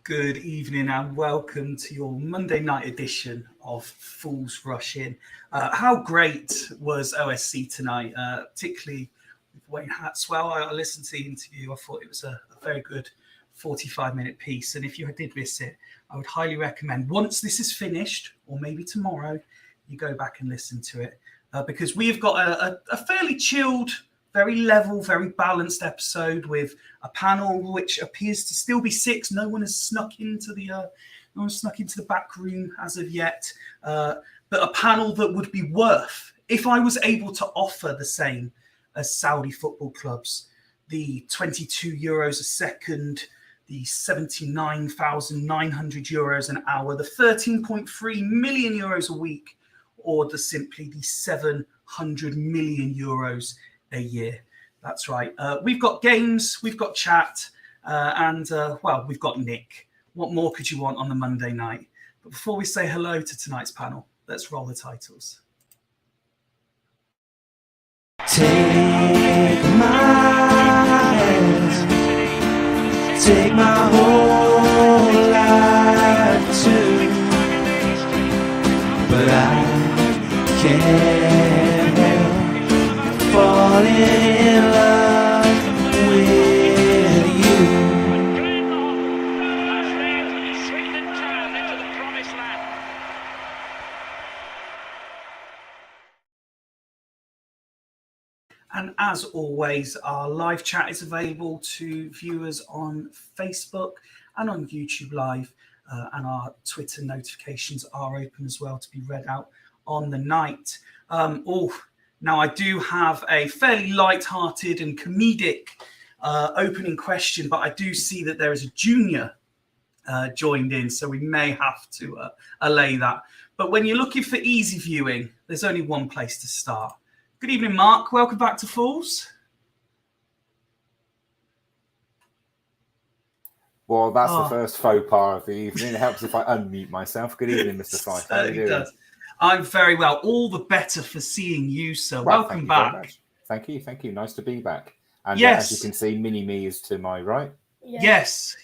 Good evening and welcome to your Monday night edition of Fools Rush In. How great was OSC tonight, particularly with Wayne Hatswell. I listened to the interview. I thought it was a very good 45-minute piece. And if you did miss it, I would highly recommend once this is finished, or maybe tomorrow, you go back and listen to it. Because we've got a fairly chilled, very level, very balanced episode with a panel which appears to still be six. No one has snuck into the back room as of yet. But a panel that would be worth, if I was able to offer the same as Saudi football clubs, the €22 a second, the 79,900 euros an hour, the 13.3 million euros a week, or the 700 million euros a year. That's right. We've got games, we've got chat, and we've got Nick. What more could you want on the Monday night? But before we say hello to tonight's panel, let's roll the titles. Take my hand, take my whole life too, but I can't help falling in love with you. And as always, our live chat is available to viewers on Facebook and on YouTube Live, and our Twitter notifications are open as well to be read out on the night. Now, I do have a fairly light-hearted and comedic opening question, but I do see that there is a junior joined in, so we may have to allay that. But when you're looking for easy viewing, there's only one place to start. Good evening, Mark. Welcome back to Fools. Well, that's the first faux pas of the evening. It helps if I unmute myself. Good evening, Mr. Fife. How are you doing? I'm very well. All the better for seeing you, sir. Well, welcome back. Thank you. Nice to be back. And yes, as you can see, Mini-Me is to my right. Yes,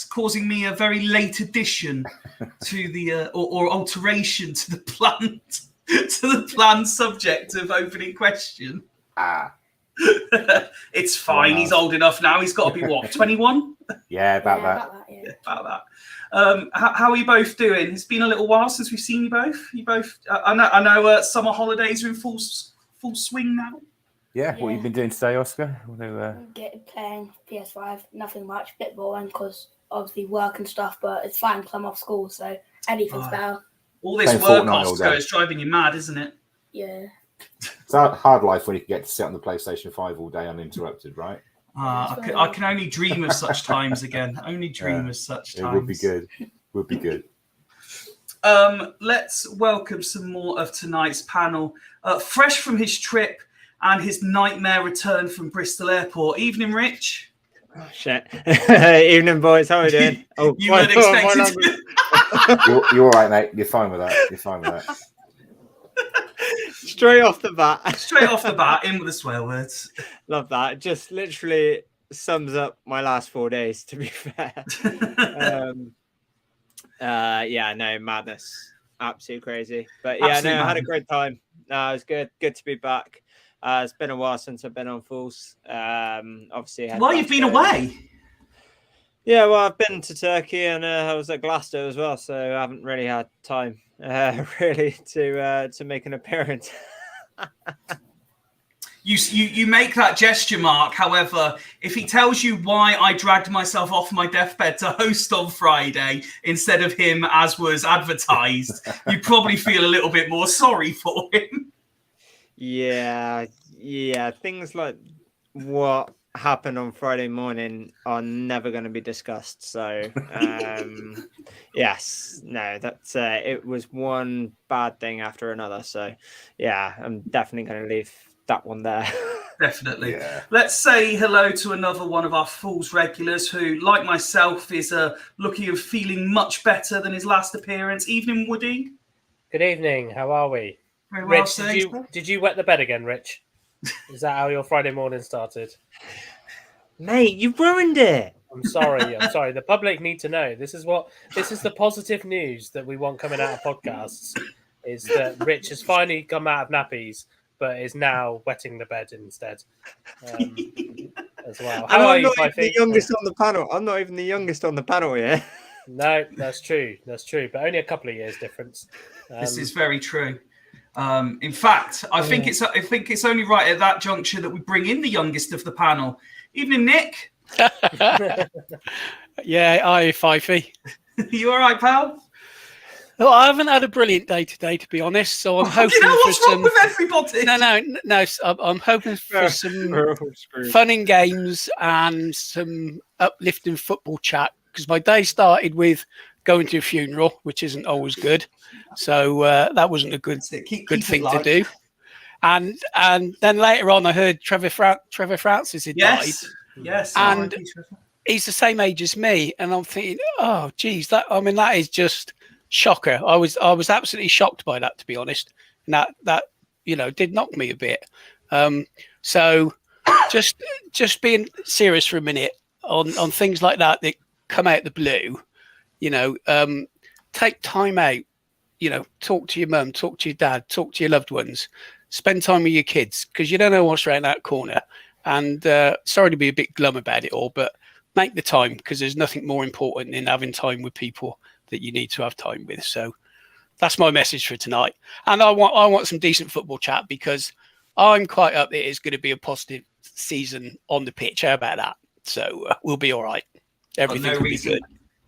causing me a very late addition to the or alteration to the planned subject of opening question. It's fine. He's old enough now. He's got to be what, 21? Yeah, about that. About that. How are you both doing? It's been a little while since we've seen you both. I know. Summer holidays are in full swing now. Yeah. What have you been doing today, Oscar? Playing PS5. Nothing much. Bit boring because obviously work and stuff, but it's fine because I'm off school, so anything's Oh. better. All this Playing work, Fortnite all Oscar, day. is driving you mad, isn't it? Yeah. It's a hard life when you can get to sit on the PlayStation 5 all day uninterrupted, right? I can only dream of such times again. Only dream of such times. It would be good. Would be good. Let's welcome some more of tonight's panel. Fresh from his trip and his nightmare return from Bristol Airport. Evening, Rich. Oh, shit. Evening, boys. How are we doing? Oh, You weren't expected to. You're all right, mate. You're fine with that. You're fine with that. Straight off the bat. Straight off the bat, in with the swear words. Love that. It just literally sums up my last 4 days, to be fair. Yeah, no, madness. Absolutely crazy. But yeah, Absolute no, I had a madness. great time. No, it was good. Good to be back. It's been a while since I've been on Fools. Obviously, Well, you've been away. Yeah, well, I've been to Turkey and I was at Glasgow as well, so I haven't really had time really to make an appearance. You make that gesture, Mark. However, if he tells you why I dragged myself off my deathbed to host on Friday instead of him as was advertised, you probably feel a little bit more sorry for him. Yeah, things like what happened on Friday morning are never going to be discussed. So, yes, no, that's it was one bad thing after another. So, yeah, I'm definitely going to leave that one there. Definitely. Yeah. Let's say hello to another one of our Fools regulars who, like myself, is looking and feeling much better than his last appearance. Evening, Woody. Good evening. How are we? Very well, Rich, sir. did you wet the bed again, Rich? Is that how your Friday morning started? Mate, you ruined it. I'm sorry. The public need to know. This is the positive news that we want coming out of podcasts is that Rich has finally come out of nappies, but is now wetting the bed instead. As well. And How are I'm you, not even Fifey? the youngest on the panel. I'm not even the youngest on the panel here. No, that's true. That's true. But only a couple of years difference. This is very true. In fact, I think it's only right at that juncture that we bring in the youngest of the panel. Evening, Nick. Yeah, hi, Fifey. You all right, pal? Well, I haven't had a brilliant day today, to be honest. So I'm hoping You know for what's wrong some. with everybody? No. I'm hoping for some fun and games and some uplifting football chat because my day started with going to a funeral, which isn't always good. So that wasn't a good Keep thing it to light. do. And then later on, I heard Trevor Francis had died. Yes. And he's the same age as me, and I'm thinking, oh, geez, that is just shocker. I was absolutely shocked by that, to be honest. And that did knock me a bit. So just being serious for a minute on things like that come out the blue. Take time out. Talk to your mum, talk to your dad, talk to your loved ones, spend time with your kids because you don't know what's around that corner. And sorry to be a bit glum about it all, but make the time because there's nothing more important than having time with people that you need to have time with. So that's my message for tonight. And I want some decent football chat because I'm quite up there. It's going to be a positive season on the pitch. How about that? So we'll be all right. Everything will be good.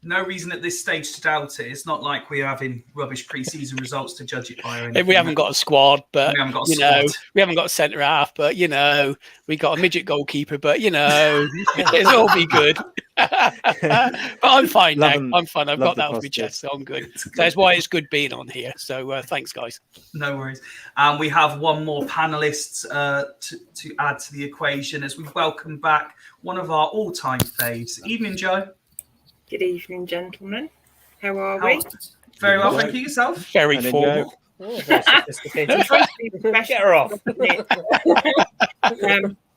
No reason at this stage to doubt it. It's not like we're having rubbish pre-season results to judge it by. Or anything. We haven't got a squad, but we haven't got a squad. We haven't got a centre half, but we got a midget goalkeeper, but it'll all be good. But I'm fine now. I'm fine. I've got that off my chest, so I'm good. That's why it's good being on here. So thanks, guys. No worries. And we have one more panelist to add to the equation as we welcome back one of our all-time faves. Evening, Joe. Good evening, gentlemen. How are we? Very well, thank you. Yourself? Very formal. Oh, very sophisticated. Get her off.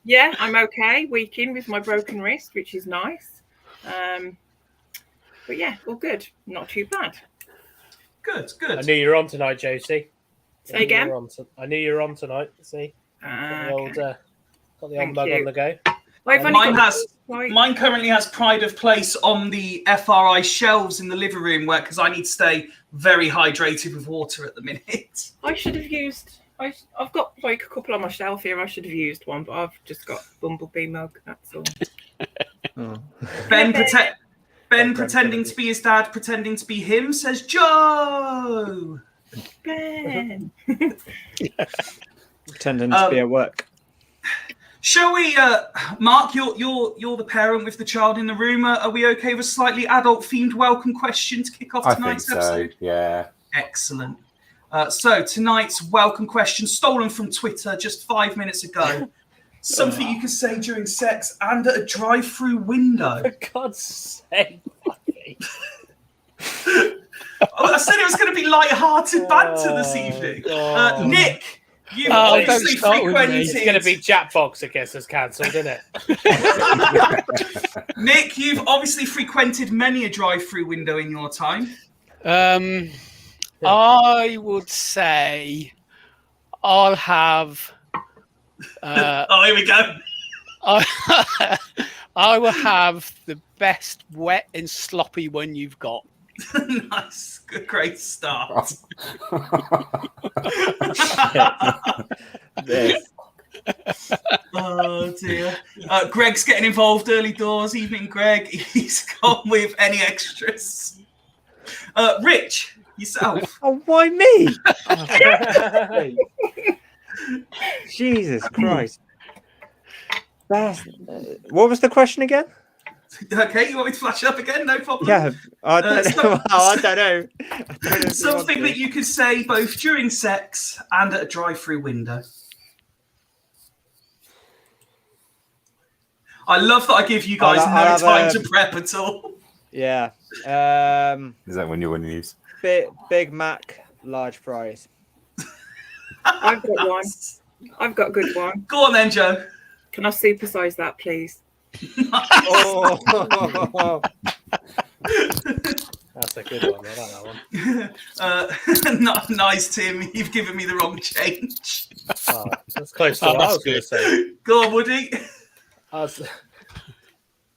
Yeah, I'm okay. Week in with my broken wrist, which is nice. But yeah, all good. Not too bad. Good. I knew you were on tonight, Josie. Say again? I knew you were on tonight. See? Got the old mug on the go. Mine currently has pride of place on the FRI shelves in the living room because I need to stay very hydrated with water at the minute. I should have used. I've got like a couple on my shelf here. I should have used one, but I've just got Bumblebee mug. That's all. Ben, Ben Like pretending Brentford. to be his dad, pretending to be him, says Joe. Ben. Pretending to be at work. Shall we, Mark? You're the parent with the child in the room. Are we okay with a slightly adult-themed welcome question to kick off I think tonight's so. episode? Yeah. Excellent. So tonight's welcome question, stolen from Twitter just 5 minutes ago. Something you can say during sex and at a drive-through window. For God's sake, Bucky. I said it was going to be light-hearted banter this evening. God. Nick, you've Oh, obviously don't start with me. frequented. It's going to be Jackbox that gets us cancelled, isn't it? Nick, you've obviously frequented many a drive-through window in your time. I would say I'll have. Oh, here we go. I will have the best wet and sloppy one you've got. Nice, good, great start. Oh dear. Greg's getting involved early doors. Evening, Greg. He's gone with any extras. Rich, yourself. Oh, why me? Jesus Christ. What was the question again? Okay, you want me to flash up again? No problem. Yeah, I don't know. I don't know. Something that you could say both during sex and at a drive-through window. I love that I give you guys I'll no have time to prep at all. Yeah. Is that when you're winning news? Big Mac, large fries. I've got one. I've got a good one. Go on then, Joe. Can I supersize that, please? Oh. That's a good one. I like that one. Not nice, Tim. You've given me the wrong change. Oh, that's close to what I was going to say. Go on, Woody. I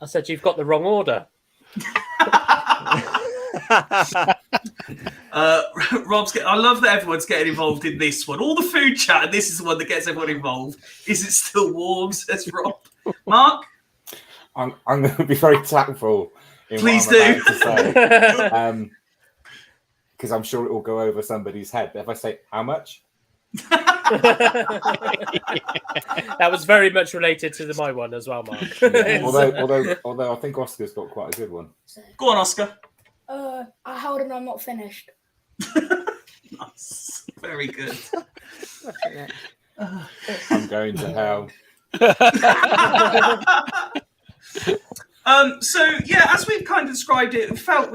said you've got the wrong order. I love that everyone's getting involved in this one. All the food chat, and this is the one that gets everyone involved. Is it still warm? Says Rob. Mark? I'm going to be very tactful. In Please what I'm do. about to say, because I'm sure it will go over somebody's head. But if I say how much, That was very much related to my one as well, Mark. yeah. although I think Oscar's got quite a good one. Go on, Oscar. I held and I'm not finished. Nice. Very good. I'm going to hell. So yeah, as we've kind of described it, we felt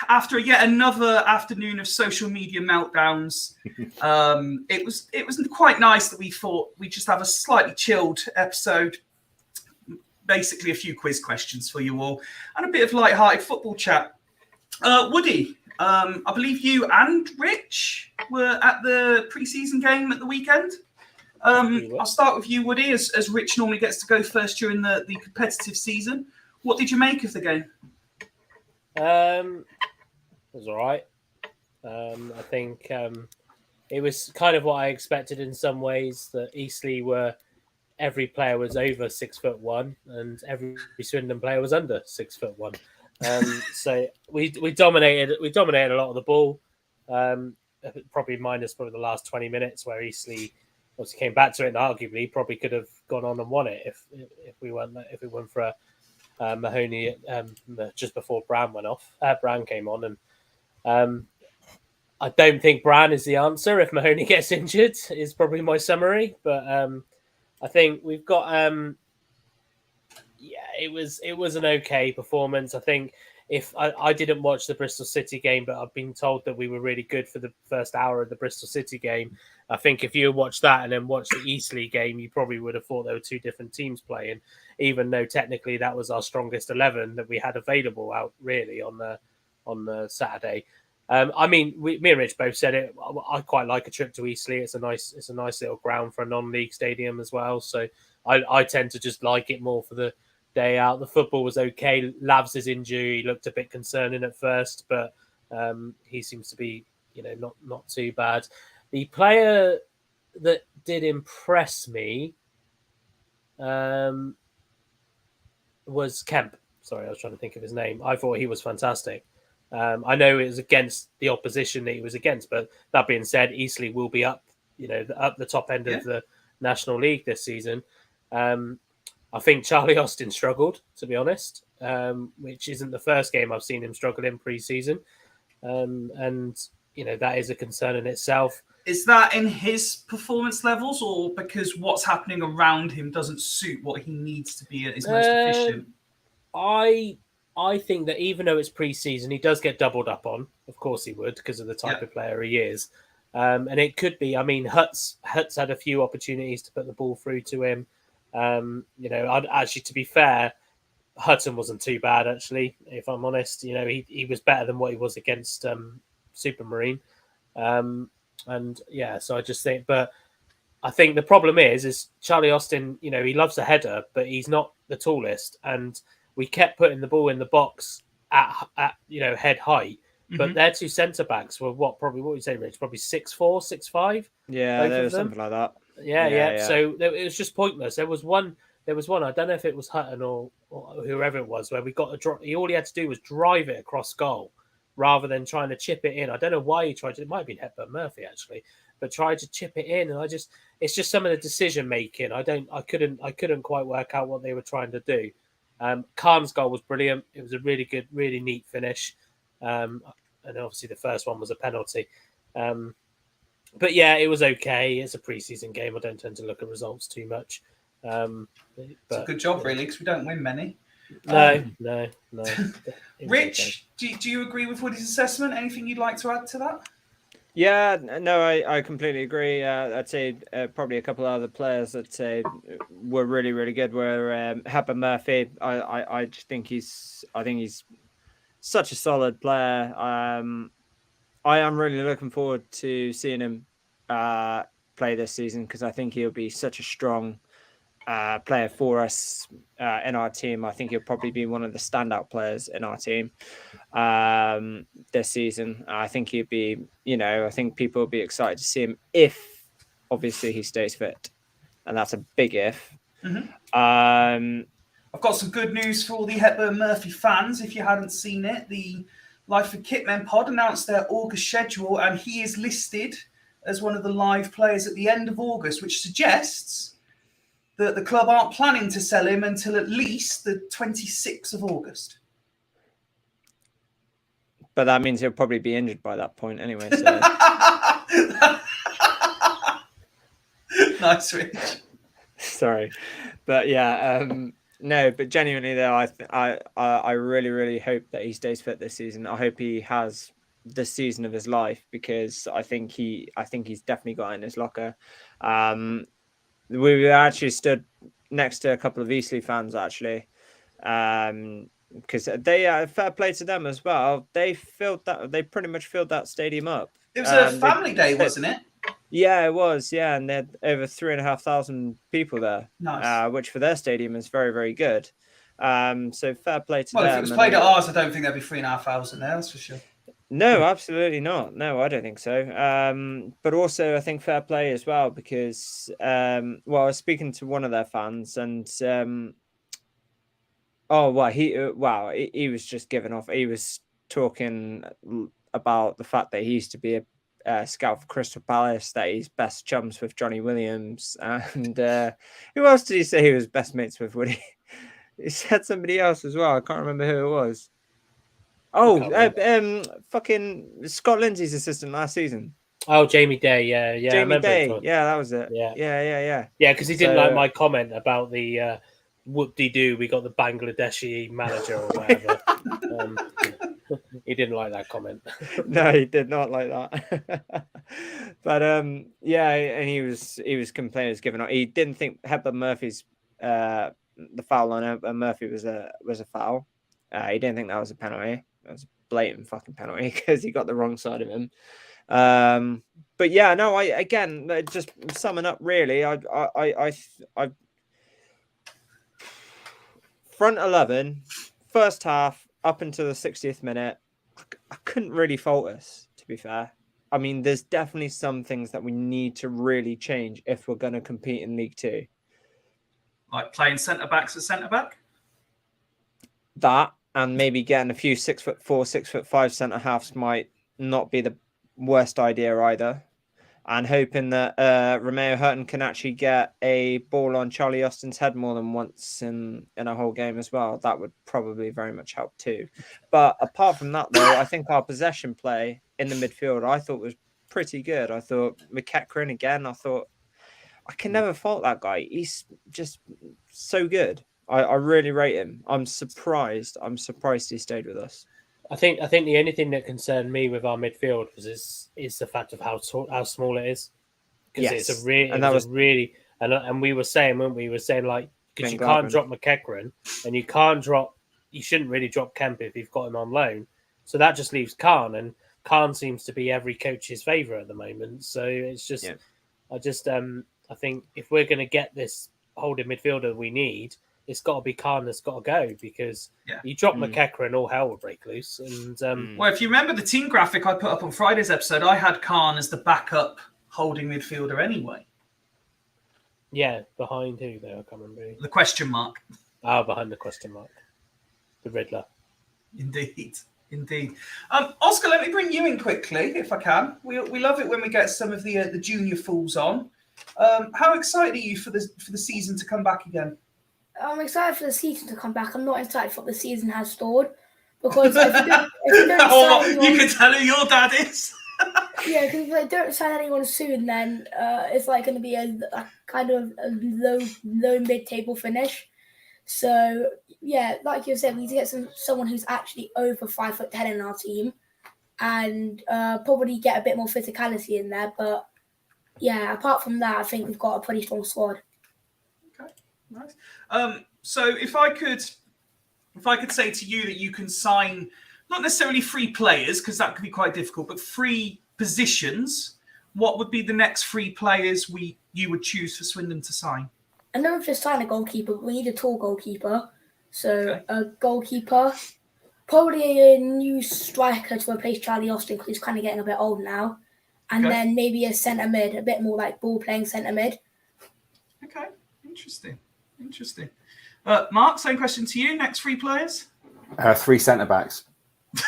after yet another afternoon of social media meltdowns, it was quite nice that we thought we'd just have a slightly chilled episode, basically a few quiz questions for you all, and a bit of light-hearted football chat. Woody, I believe you and Rich were at the pre-season game at the weekend. I'll start with you, Woody, as Rich normally gets to go first during the competitive season. What did you make of the game? It was all right. I think it was kind of what I expected in some ways, that Eastleigh every player was over 6'1" and every Swindon player was under 6'1". So we dominated a lot of the ball, probably minus the last 20 minutes where Eastleigh obviously came back to it and arguably probably could have gone on and won it if we weren't for Mahoney just before Bran went off. Bran came on, and I don't think Bran is the answer if Mahoney gets injured, is probably my summary. But I think we've got it was an okay performance. I think if I didn't watch the Bristol City game, but I've been told that we were really good for the first hour of the Bristol City game. I think if you watched that and then watched the Eastleigh game, you probably would have thought there were two different teams playing, even though technically that was our strongest 11 that we had available out really on the Saturday. I mean, me and Rich both said it. I quite like a trip to Eastleigh. It's a nice little ground for a non-league stadium as well. So I tend to just like it more for the day out. The football was okay. Lavs' injury looked a bit concerning at first, but he seems to be, not too bad. The player that did impress me was Kemp. Sorry, I was trying to think of his name. I thought he was fantastic. I know it was against the opposition that he was against, but that being said, Eastleigh will be up, up the top end of the National League this season. I think Charlie Austin struggled, to be honest, which isn't the first game I've seen him struggle in pre-season. And that is a concern in itself. Is that in his performance levels, or because what's happening around him doesn't suit what he needs to be at his most efficient? I think that even though it's pre-season, he does get doubled up on. Of course he would, because of the type of player he is. And it could be, Hutz had a few opportunities to put the ball through to him. I'd actually, to be fair, Hutton wasn't too bad, actually, if I'm honest. He was better than what he was against Supermarine. So I just think, but I think the problem is Charlie Austin, he loves a header, but he's not the tallest. And we kept putting the ball in the box at head height. But their two centre backs were what would you say, Rich? Probably 6'4", 6'5". Yeah, there was something like that. Yeah. So it was just pointless. There was one. I don't know if it was Hutton or whoever it was, where we got a drop. All he had to do was drive it across goal, rather than trying to chip it in. I don't know why he tried to. It might have been Hepburn Murphy actually, but tried to chip it in, and it's just some of the decision making. I couldn't quite work out what they were trying to do. Khan's goal was brilliant. It was a really good, really neat finish. And obviously the first one was a penalty. But yeah, it was okay. It's a pre-season game. I don't tend to look at results too much. It's a good job, really, because we don't win many. No. Rich, do you agree with Woody's assessment? Anything you'd like to add to that? Yeah, no, I completely agree. I'd say probably a couple of other players that were really, really good were Hepburn Murphy. I just think he's such a solid player. I am really looking forward to seeing him play this season, because I think he'll be such a strong player for us in our team. I think he'll probably be one of the standout players in our team this season. I think he'll be, I think people will be excited to see him if, obviously, he stays fit. And that's a big if. I've got some good news for all the Hepburn Murphy fans. If you hadn't seen it, the Life of Kitmen pod announced their August schedule, and he is listed as one of the live players at the end of August, which suggests that the club aren't planning to sell him until at least the 26th of August. But that means he'll probably be injured by that point anyway. So. Nice, Rich. Sorry. But yeah, no, but genuinely though, I really, really hope that he stays fit this season. I hope he has the season of his life, because I think he's definitely got it in his locker. We actually stood next to a couple of Eastleigh fans actually, because they fair play to them as well. They pretty much filled that stadium up. It was a family day, wasn't it? Yeah, it was. Yeah, and they had over 3,500 people there, nice. Which for their stadium is very, very good. So fair play to them. Well, if it was played at ours, I don't think there'd be 3,500 there. That's for sure. No, absolutely not. No, I don't think so. But also, I think fair play as well, because I was speaking to one of their fans, and he was just giving off. He was talking about the fact that he used to be a scout for Crystal Palace, that he's best chums with Johnny Williams, and who else did he say he was best mates with? Woody? He said somebody else as well. I can't remember who it was. Fucking Scott Lindsay's assistant last season. Oh, Jamie Day, yeah. Jamie Day, yeah, that was it. Yeah, because he didn't like my comment about the whoop-de-doo, we got the Bangladeshi manager or whatever. He didn't like that comment. No, he did not like that. But and he was complaining, he was giving up. He didn't think Hepburn Murphy's the foul on Hepburn Murphy was a foul. He didn't think that was a penalty. It was a blatant fucking penalty, because he got the wrong side of him. But yeah, no, again, just summing up, really, I front 11, first half up until the 60th minute, I couldn't really fault us, to be fair. I mean, there's definitely some things that we need to really change if we're going to compete in League Two. Like playing centre-backs at centre-back? that, and maybe getting a few 6'4", 6'5" centre halves might not be the worst idea either. And hoping that Romeo Hutton can actually get a ball on Charlie Austin's head more than once in a whole game as well. That would probably very much help too. But apart from that, though, I think our possession play in the midfield, I thought was pretty good. I thought McEachran again, I can never fault that guy. He's just so good. I really rate him. I'm surprised he stayed with us. I think the only thing that concerned me with our midfield is the fact of how small it is. Because Yes. it's a really, and we were saying, weren't we? We were saying like, because Ben you can't Gladman. drop McEachran and you shouldn't really drop Kemp if you've got him on loan. So that just leaves Khan, and Khan seems to be every coach's favourite at the moment. So it's just, I think if we're going to get this holding midfielder we need, it's got to be Khan that's got to go, because you drop McEachran, all hell will break loose. And Well, if you remember the team graphic I put up on Friday's episode, I had Khan as the backup holding midfielder anyway. yeah, behind who though? I can't remember. The question mark. Oh, behind the question mark, the Riddler. Indeed. Oscar, let me bring you in quickly, if I can. We love it when we get some of the junior fools on. How excited are you for the season to come back again? I'm excited for the season to come back. I'm not excited for what the season has stored, because if you don't sign anyone, you can tell who your dad is. yeah, because if they don't sign anyone soon, then it's like going to be a kind of a low mid-table finish. So yeah, like you said, we need to get someone who's actually over 5'10" in our team, and probably get a bit more physicality in there. But yeah, apart from that, I think we've got a pretty strong squad. Okay, nice. So if I could say to you that you can sign not necessarily 3 players, because that could be quite difficult, but 3 positions, what would be the next 3 players you would choose for Swindon to sign? I know we've just signed a goalkeeper, but we need a tall goalkeeper. So a goalkeeper, probably a new striker to replace Charlie Austin, because he's kind of getting a bit old now. And then maybe a centre mid, a bit more like ball playing centre mid. Okay, interesting. Mark, same question to you. Next 3 players? 3 centre backs.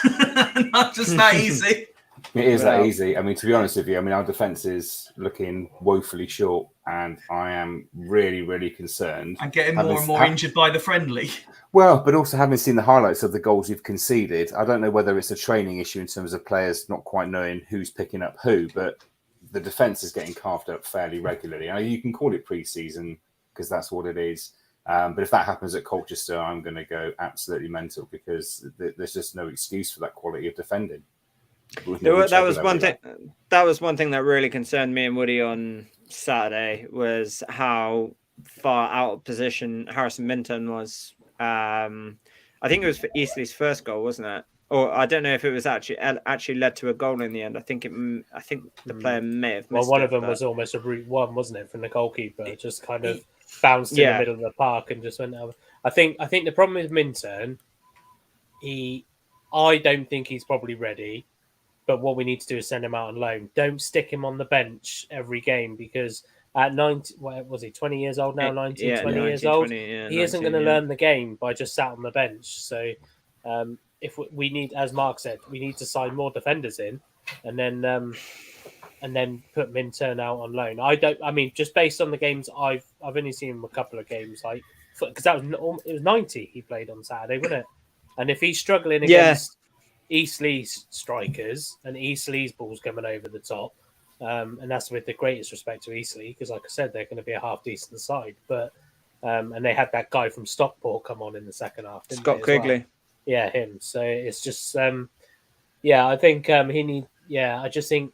Not just that easy. It is that easy. I mean, to be honest with you, our defence is looking woefully short, and I am really, really concerned. And getting more and more injured by the friendly. Well, but also having seen the highlights of the goals you've conceded, I don't know whether it's a training issue in terms of players not quite knowing who's picking up who, but the defence is getting carved up fairly regularly. I mean, you can call it pre-season because that's what it is. But if that happens at Colchester, I'm going to go absolutely mental, because there's just no excuse for that quality of defending. That was one thing that really concerned me and Woody on Saturday, was how far out of position Harrison Minturn was. I think it was for Eastleigh's first goal, wasn't it? Or I don't know if it was actually led to a goal in the end. I think the player may have missed one it, of them but... was almost a route one, wasn't it, from the goalkeeper? Just kind of bounced in the middle of the park and just went over. I think the problem with Minturn, I don't think he's probably ready. But what we need to do is send him out on loan. Don't stick him on the bench every game, because at 90, what was he, 20 years old now? 20 years old. He isn't going to learn the game by just sat on the bench. So if we need, as Mark said, we need to sign more defenders in, and then put Minturn out on loan. Just based on the games I've only seen him a couple of games, like, because it was 90 he played on Saturday, wasn't it? And if he's struggling against Eastleigh's strikers and Eastleigh's balls coming over the top, and that's with the greatest respect to Eastleigh, because like I said, they're going to be a half decent side, but and they had that guy from Stockport come on in the second half, Scott Quigley. Well? Yeah, him. So it's just I think I just think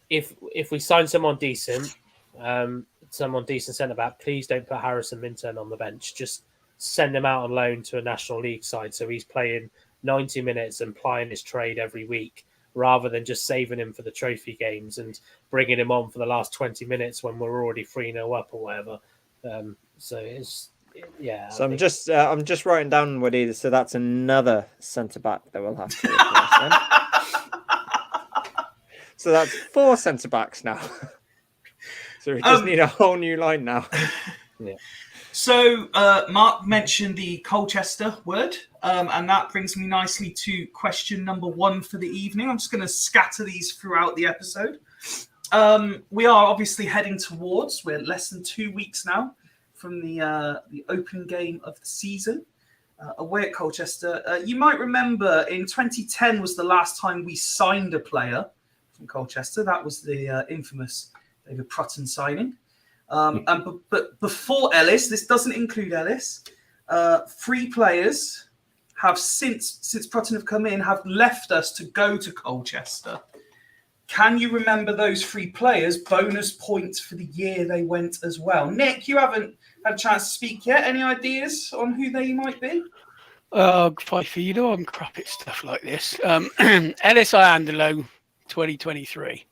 if we sign someone decent centre back, please don't put Harrison Minturn on the bench. Just send him out on loan to a National League side, so he's playing 90 minutes and plying his trade every week, rather than just saving him for the trophy games and bringing him on for the last 20 minutes when we're already 3-0 up or whatever. So I'm just writing down, Woody, so that's another centre back that we'll have to replace. So that's 4 centre backs now. So we just need a whole new line now. Yeah. So Mark mentioned the Colchester word, and that brings me nicely to question number 1 for the evening. I'm just going to scatter these throughout the episode. We are obviously heading towards, we're less than 2 weeks now from the opening game of the season away at Colchester. You might remember in 2010 was the last time we signed a player from Colchester. That was the infamous David Prutton signing. But before Ellis, this doesn't include Ellis, 3 players have since Prutton have come in, have left us to go to Colchester. Can you remember those 3 players? Bonus points for the year they went as well. Nick, you haven't had a chance to speak yet. Any ideas on who they might be? Pfeiffer, you know I'm crap at stuff like this. Ellis Iandolo, 2023.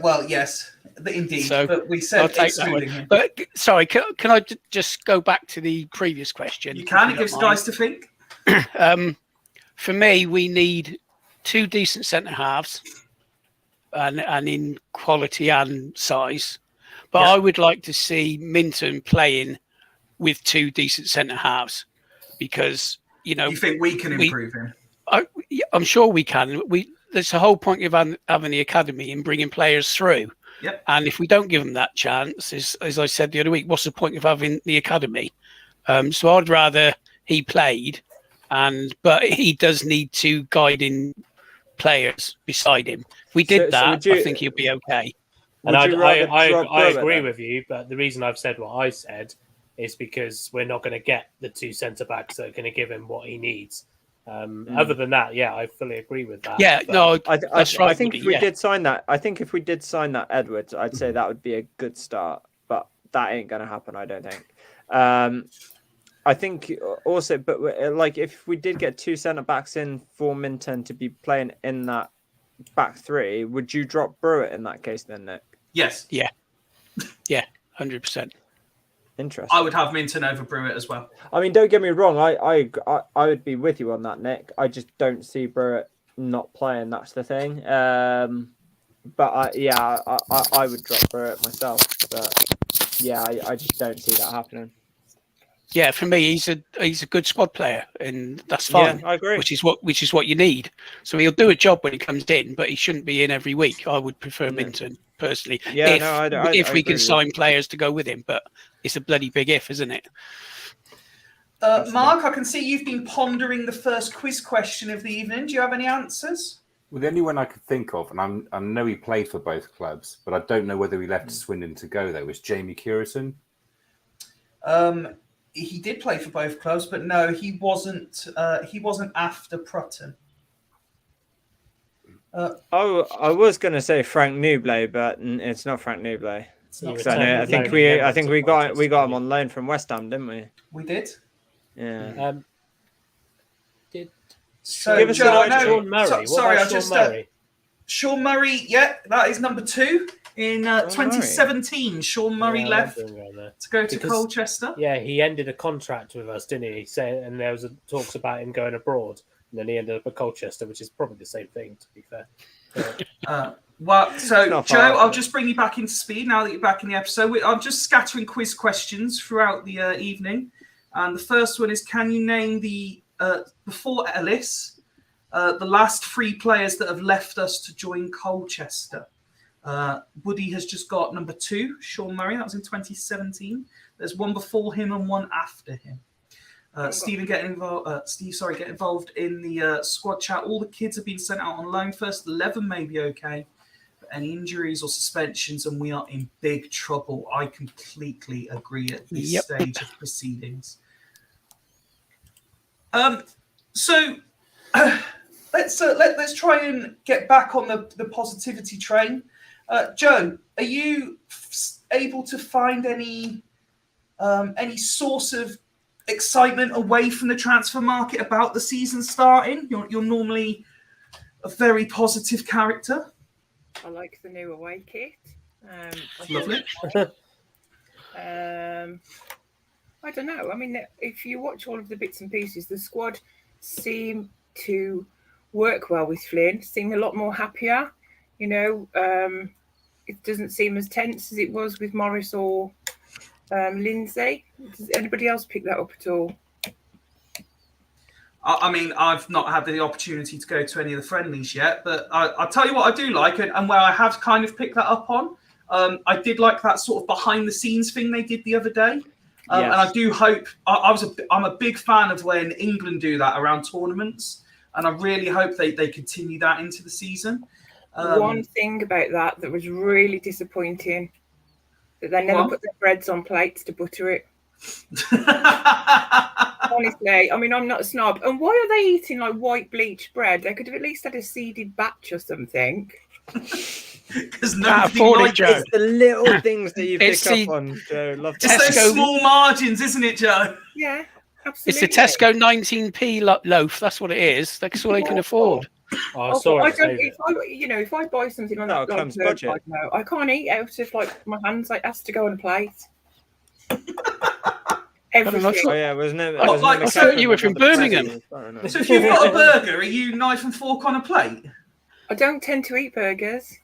Well, yes, indeed. So, but we I'll said take that excluding one. him. But sorry, can I just go back to the previous question? You can. if It you gives don't guys to think. mind? For me, we need 2 decent centre halves, and in quality and size. But Yeah. I would like to see Minton playing with 2 decent centre halves, because You think we can improve him? I'm sure we can. There's the whole point of having the academy and bringing players through. Yep. And if we don't give them that chance, as I said the other week, what's the point of having the academy? So I'd rather he played, but he does need 2 guiding players beside him. If we did that, would you- I think he'll be okay. And Would you rather I drop Brewitt agree then? with you, but the reason I've said what I said is because we're not going to get the 2 centre backs that are going to give him what he needs. Other than that, yeah, I fully agree with that. Yeah, But no, I right, think Woody, if we yeah. did sign that, Edwards, I'd say that would be a good start. But that ain't going to happen, I don't think. I think also, but like if we did get 2 centre backs in for Minton to be playing in that back 3, would you drop Brewitt in that case then, Nick? Yes. 100%. Interesting. I would have Minton over Brewitt as well. I mean, don't get me wrong. I would be with you on that, Nick. I just don't see Brewitt not playing. That's the thing. But I would drop Brewitt myself. But yeah, I just don't see that happening. Yeah, for me, he's a good squad player, and that's fine. Yeah, I agree. Which is what you need. So he'll do a job when he comes in, but he shouldn't be in every week. I would prefer Minton personally. Yeah, if I we agree can with sign players to go with him, but it's a bloody big if, isn't it? Mark, I can see you've been pondering the first quiz question of the evening. Do you have any answers? Well, the only one I could think of, and I know he played for both clubs, but I don't know whether he left Swindon to go there, was Jamie Curison. He did play for both clubs, but no, he wasn't. He wasn't after Prutton. I was going to say Frank Newblay, but it's not Frank Newblay. It's not He So, returned I think on we loan we to got Manchester, him on loan from West Ham, didn't we? We did. Yeah. So, Give us Joe, an I idea. know- Sean Murray. What sorry, about I Sean just Murray? Sean Murray. Yeah, that is number 2 in 2017. Sean Murray Yeah, I left remember him around there. to go to Because- Colchester. Yeah, he ended a contract with us, didn't he? And there was talks about him going abroad, and then he ended up at Colchester, which is probably the same thing, to be fair. Well, so Not Joe, far off, I'll is it? just bring you back into speed now that you're back in the episode. I'm just scattering quiz questions throughout the evening, and the first one is: can you name the before Ellis, the last 3 players that have left us to join Colchester? Woody has just got number 2, Sean Murray. That was in 2017. There's one before him and one after him. Steve, get involved in the squad chat. All the kids have been sent out on loan. First 11 may be okay, but any injuries or suspensions, and we are in big trouble. I completely agree at this Yep. stage of proceedings. So let's try and get back on the positivity train. Joe, are you able to find any source of excitement away from the transfer market about the season starting? You're normally a very positive character. I like the new away kit. Lovely. I don't know. I mean, if you watch all of the bits and pieces, the squad seem to work well with Flynn. Seem a lot more happier. You know, it doesn't seem as tense as it was with Morris or Lindsay. Does anybody else pick that up at all? I mean, I've not had the opportunity to go to any of the friendlies yet, but I'll tell you what I do like, and where I have kind of picked that up on, I did like that sort of behind the scenes thing they did the other day. And I do hope, I'm a big fan of when England do that around tournaments, and I really hope they continue that into the season. One thing about that was really disappointing, that they never put their breads on plates to butter it. Honestly, I mean, I'm not a snob. And why are they eating like white bleached bread? They could have at least had a seeded batch or something. Because it's the little things that you pick up on, Joe. Love it's those small margins, isn't it, Joe? Yeah, absolutely. It's a Tesco 19p loaf. That's what it is. That's all they can afford. If I buy something on that budget, I can't eat out of like my hands. It has to go on a plate. Everything. Oh yeah, wasn't it? I thought you were from Birmingham. So if you've got a burger, are you knife and fork on a plate? I don't tend to eat burgers.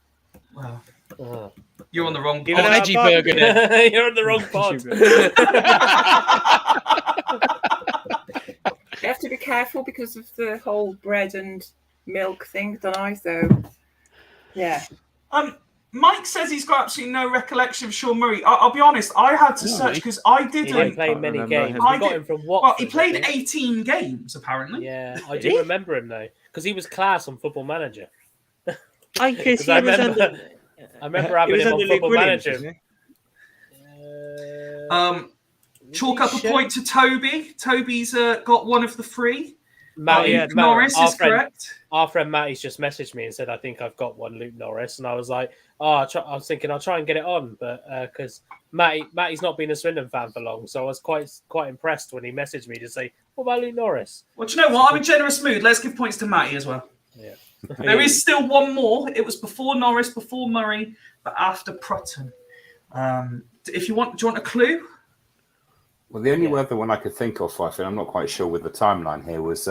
Well, you're on the wrong. You're an edgy burger. You're on the wrong pod. You have to be careful because of the whole bread and milk thing, don't I? So, yeah. Mike says he's got absolutely no recollection of Sean Murray. I'll be honest, I had to search because I didn't. He didn't play many games. We got him from Watford. Well, he played 18 games apparently. Yeah, I do remember him though because he was class on Football Manager. I remember having him on Football Manager. Chalk up a point to Toby. Toby's got one of the three. Luke Norris is correct. Our friend Matty's just messaged me and said, I think I've got one, Luke Norris. And I was like, I was thinking I'll try and get it on. But because Matty's not been a Swindon fan for long. So I was quite impressed when he messaged me to say, what about Luke Norris? Well, do you know what? I'm in generous mood. Let's give points to Matty as well. Yeah. There is still one more. It was before Norris, before Murray, but after Prutton. If you want, do you want a clue? Well, the only other one I could think of, I think I'm not quite sure with the timeline here, was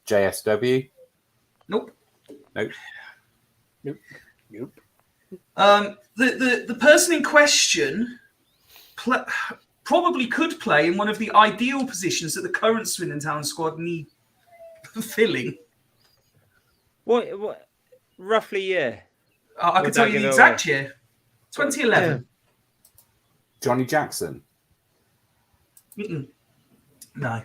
JSW. Nope. Nope. The person in question probably could play in one of the ideal positions that the current Swindon Town squad need filling. What roughly year? I can tell you the exact year. 2011. Johnny Jackson. No.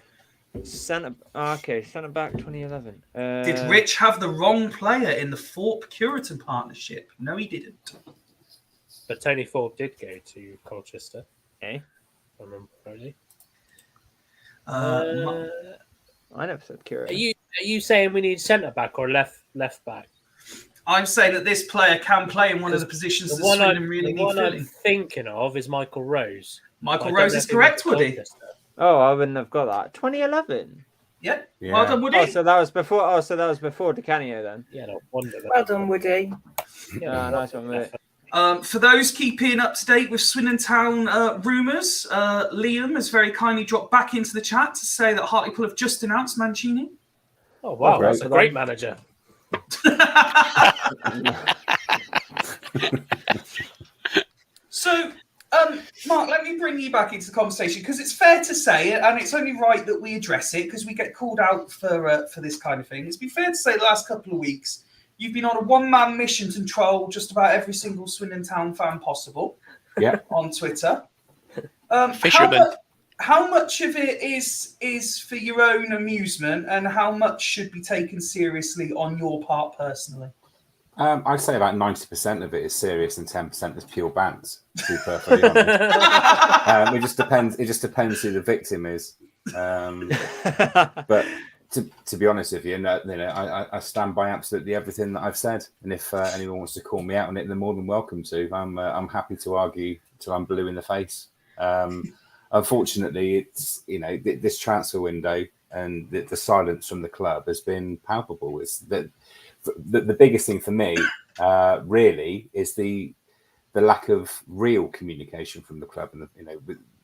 Centre back 2011. Did Rich have the wrong player in the Thorpe Curitan partnership? No, he didn't. But Tony Thorpe did go to Colchester. Eh? If I remember correctly. I never said Curitan. Are you saying we need centre back or left back? I'm saying that this player can play in one of the positions that Swindon really need filling. The one I'm thinking of is Michael Rose. Michael Rose is correct, Woody. Oh, I wouldn't have got that. 2011. Yeah. Well done, Woody. So that was before Di Canio then. Yeah, no wonder. Well done, Woody. Yeah, nice one, mate. For those keeping up to date with Swindon Town rumours, Liam has very kindly dropped back into the chat to say that Hartlepool have just announced Mancini. Oh wow, that's a great manager. So, Mark, let me bring you back into the conversation because it's fair to say, and it's only right that we address it because we get called out for this kind of thing. It's been fair to say the last couple of weeks you've been on a one-man mission to troll just about every single Swindon Town fan possible. Yeah. On Twitter. Fisherman. How much of it is for your own amusement, and how much should be taken seriously on your part personally? I'd say about 90% of it is serious and 10% is pure bants, to be perfectly honest. It just depends who the victim is. But to be honest with you, I stand by absolutely everything that I've said. And if anyone wants to call me out on it, they're more than welcome to. I'm happy to argue till I'm blue in the face. Unfortunately, it's this transfer window and the silence from the club has been palpable. It's that. The biggest thing for me, really, is the lack of real communication from the club, and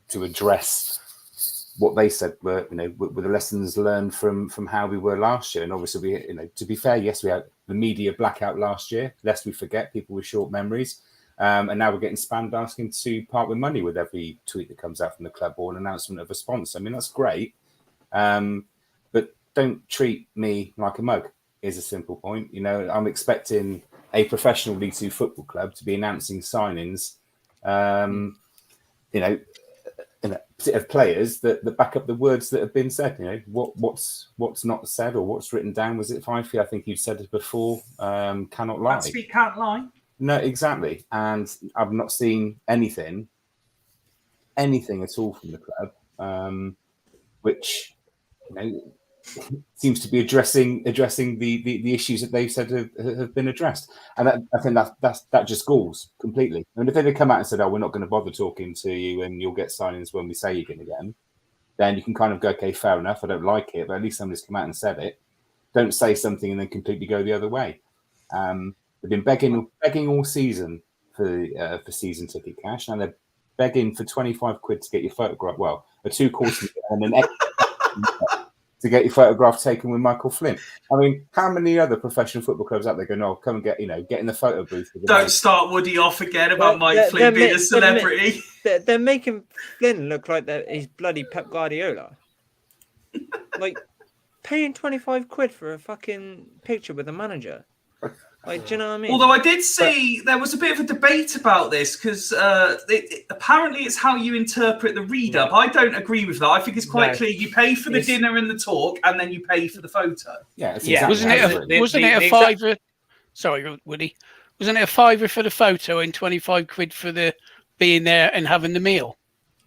to address what they said were the lessons learned from how we were last year. And obviously, to be fair, yes, we had the media blackout last year. Lest we forget, people with short memories. And now we're getting spammed asking to part with money with every tweet that comes out from the club or an announcement of a sponsor. I mean, that's great. But don't treat me like a mug, is a simple point. You know, I'm expecting a professional League Two football club to be announcing signings, of players that back up the words that have been said. You know, what's not said or what's written down. Was it Fifey? I think you said it before. Cannot lie. Can't speak, can't lie. No, exactly. And I've not seen anything at all from the club, which seems to be addressing the issues that they've said have been addressed. And I think that just galls completely. I mean, if they'd have come out and said, "Oh, we're not going to bother talking to you, and you'll get signings when we say you're going to get them," then you can kind of go, "Okay, fair enough. I don't like it, but at least somebody's come out and said it." Don't say something and then completely go the other way. They've been begging all season for season ticket cash. Now they're begging for 25 quid to get your photograph. Well, a 2-course meal and an extra to get your photograph taken with Michael Flynn. I mean, how many other professional football clubs out there going, "Oh, come and get in the photo booth"? Don't start Woody off again about Mike Flynn being a celebrity. They're making Flynn look like he's bloody Pep Guardiola. Like, paying 25 quid for a fucking picture with a manager. Like, do you know what I mean? Although I did see there was a bit of a debate about this because apparently it's how you interpret the read-up. I don't agree with that. I think it's quite clear. You pay for the dinner and the talk, and then you pay for the photo. Yeah, exactly. Wasn't it a fiver? Sorry, Woody. Wasn't it a fiver for the photo and 25 quid for the being there and having the meal?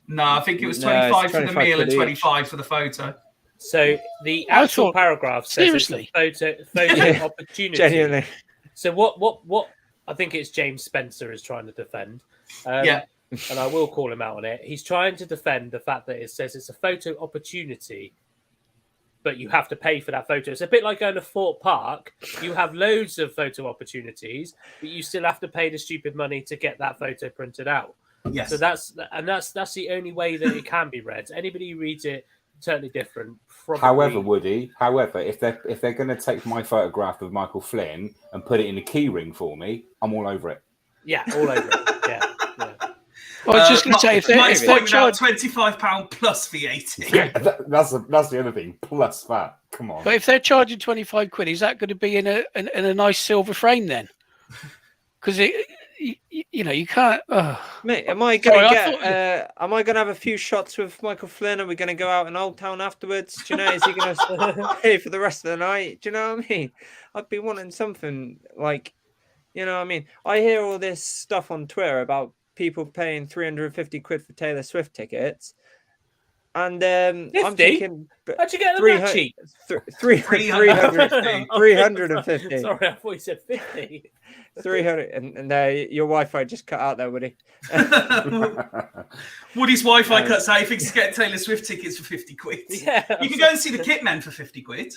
No, I think it was 25 for the meal and 25 for the photo. So the actual paragraph says seriously photo opportunity. Genuinely. So what I think it's James Spencer is trying to defend. And I will call him out on it. He's trying to defend the fact that it says it's a photo opportunity, but you have to pay for that photo. It's a bit like going to Fort Park. You have loads of photo opportunities, but you still have to pay the stupid money to get that photo printed out. Yes. So that's the only way that it can be read. Anybody who reads it totally different. Probably. However, Woody, if they're going to take my photograph of Michael Flynn and put it in a key ring for me, I'm all over it. Yeah, all over it. Yeah. I was just going to say, if they're charged £25 plus VAT. Yeah, that's the other thing. Plus that. Come on. But if they're charging 25 quid, is that going to be in a nice silver frame then? Because you can't. Mate, am I going to have a few shots with Michael Flynn? Are we going to go out in Old Town afterwards? Do you know, is he going to pay for the rest of the night? Do you know what I mean? I'd be wanting something like, you know what I mean? I hear all this stuff on Twitter about people paying 350 quid for Taylor Swift tickets. And I'm thinking, how'd you get them that cheap? 350. Sorry, I thought you said 50. 300, and your Wi-Fi just cut out there, Woody. Woody's Wi-Fi cuts out. He thinks he's getting Taylor Swift tickets for 50 quid. Yeah, you can go and see the Kitmen for 50 quid.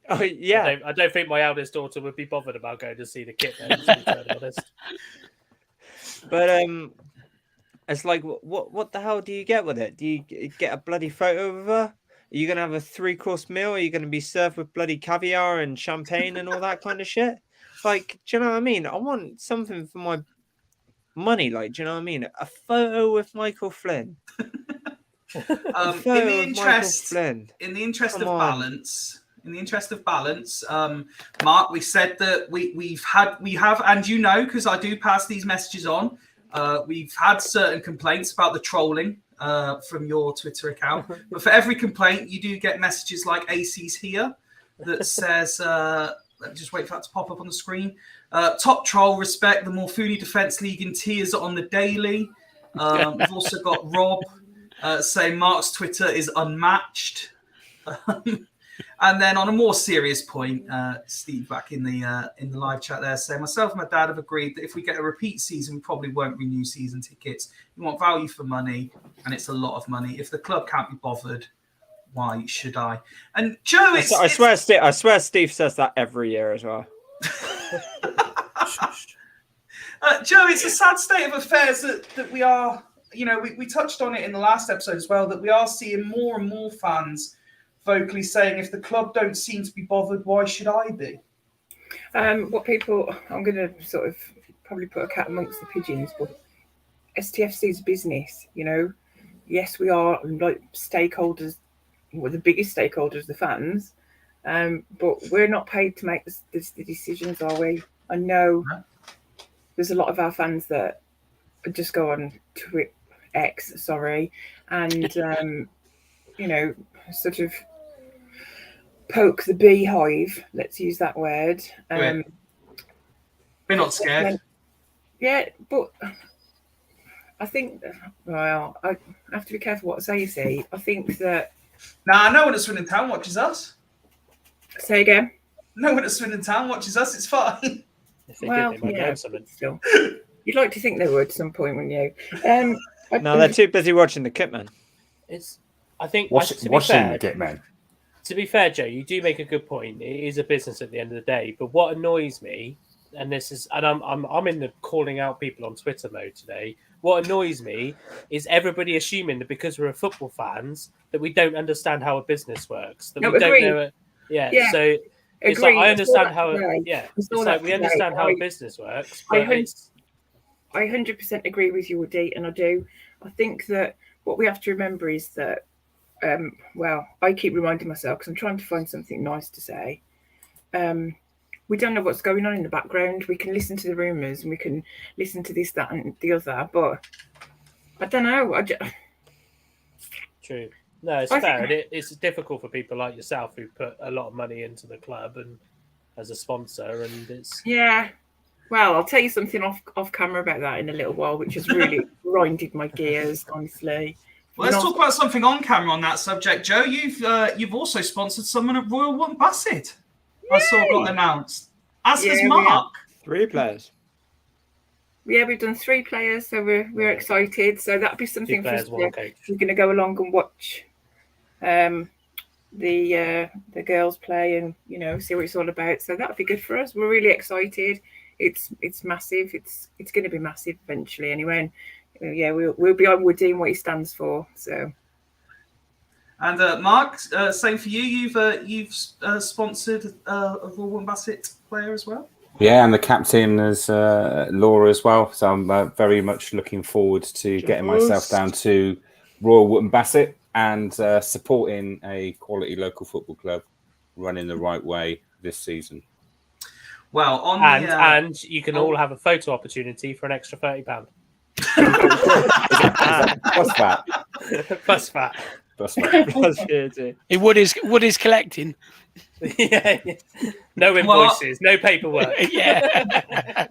Oh yeah, I don't think my eldest daughter would be bothered about going to see the Kitmen. To be totally honest. But it's like, what the hell do you get with it? Do you get a bloody photo of her? Are you going to have a 3-course meal? Are you going to be served with bloody caviar and champagne and all that kind of shit? Like, do you know what I mean? I want something for my money. Like, do you know what I mean? A photo with Michael Flynn. In the interest of balance, Mark, we said that we have, and you know, because I do pass these messages on. We've had certain complaints about the trolling from your Twitter account, but for every complaint, you do get messages like AC's here that says, let me just wait for that to pop up on the screen. Top troll, respect the Morfuni Defence League in tears on the daily. We've also got Rob saying Mark's Twitter is unmatched. And then on a more serious point, Steve back in the live chat there saying, myself and my dad have agreed that if we get a repeat season, we probably won't renew season tickets. We want value for money, and it's a lot of money. If the club can't be bothered, why should I? And Joe, I swear Steve says that every year as well. Joe, it's a sad state of affairs that we are, we touched on it in the last episode as well, that we are seeing more and more fans vocally saying, if the club don't seem to be bothered, why should I be? I'm going to sort of probably put a cat amongst the pigeons, but STFC is a business, you know. Yes, we are like stakeholders. We're the biggest stakeholders, the fans, but we're not paid to make the decisions, are we? I know there's a lot of our fans that just go on X, and you know, sort of poke the beehive. Let's use that word. We're not scared. Yeah, but I think, well, I have to be careful what I say. You see, I think that. Nah, no one at Swindon Town watches us. Say again. No one at Swindon Town watches us. It's fine. If they Well, did, they might yeah, learn something. still, you'd like to think they would at some point, wouldn't you? No, they're too busy watching the Kitman. It's. I think. Watching the Gitmen. To be fair, Joe, you do make a good point. It is a business at the end of the day. But what annoys me, and this is, and I'm in the calling out people on Twitter mode today. What annoys me is everybody assuming that because we're football fans that we don't understand how a business works. That we don't know it. Yeah. So it's like I understand how. It's like we understand how a business works. But I 100% agree with you, Woody, and I do. I think that what we have to remember is that. Well, I keep reminding myself because I'm trying to find something nice to say. We don't know what's going on in the background. We can listen to the rumours and we can listen to this, that, and the other, but I don't know. True. No, it's fair. And it's difficult for people like yourself who put a lot of money into the club and as a sponsor, and it's Well, I'll tell you something off camera about that in a little while, which has really grinded my gears, honestly. Well, let's talk about something on camera on that subject, Joe. You've also sponsored someone at Royal Wootton Bassett. I saw got announced. As has Mark. 3 players. Yeah, we've done 3 players, so we're excited. So that'll be something for us. We're going to go along and watch the girls play and see what it's all about. So that'll be good for us. We're really excited. It's massive. It's going to be massive eventually anyway. And, yeah, we'll be on Woody and what he stands for. So. And Mark, same for you. You've sponsored a Royal Wootton Bassett player as well. Yeah, and the captain is Laura as well. So I'm very much looking forward to getting myself down to Royal Wootton Bassett and supporting a quality local football club running the right way this season. Well, and you can all have a photo opportunity for an extra £30. What's that? Plus that. Wood is collecting. Yeah. No invoices, no paperwork. Yeah.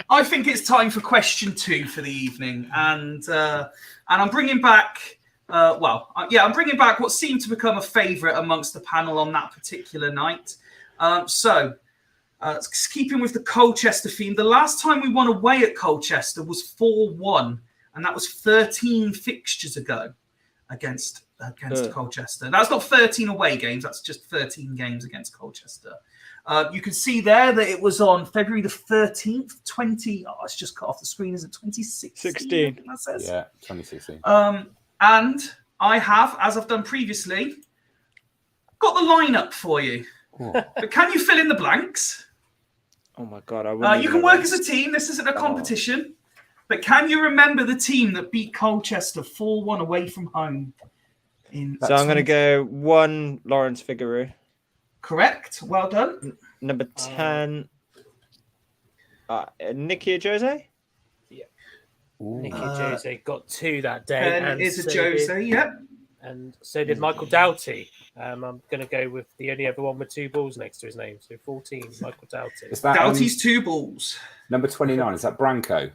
I think it's time for question 2 for the evening, and I'm bringing back. I'm bringing back what seemed to become a favourite amongst the panel on that particular night. Keeping with the Colchester theme, the last time we won away at Colchester was 4-1, and that was 13 fixtures ago against Colchester. That's not 13 away games, that's just 13 games against Colchester. You can see there that it was on February the 13th, it's just cut off the screen, is it 2016? That says. Yeah, 2016. And I have, as I've done previously, got the lineup for you. But can you fill in the blanks? Oh my God. You can work as a team. This isn't a competition. But can you remember the team that beat Colchester 4-1 away from home? So I'm going to go 1 Lawrence Figueroa. Correct. Well done. Number 10, Nicky Jose. Yeah. Nicky Jose got 2 that day. And is a Jose, yep. And so did Michael Doughty. I'm going to go with the only other one with 2 balls next to his name. So 14, Michael Doughty. Is that, Doughty's 2 balls. Number 29, is that Branco?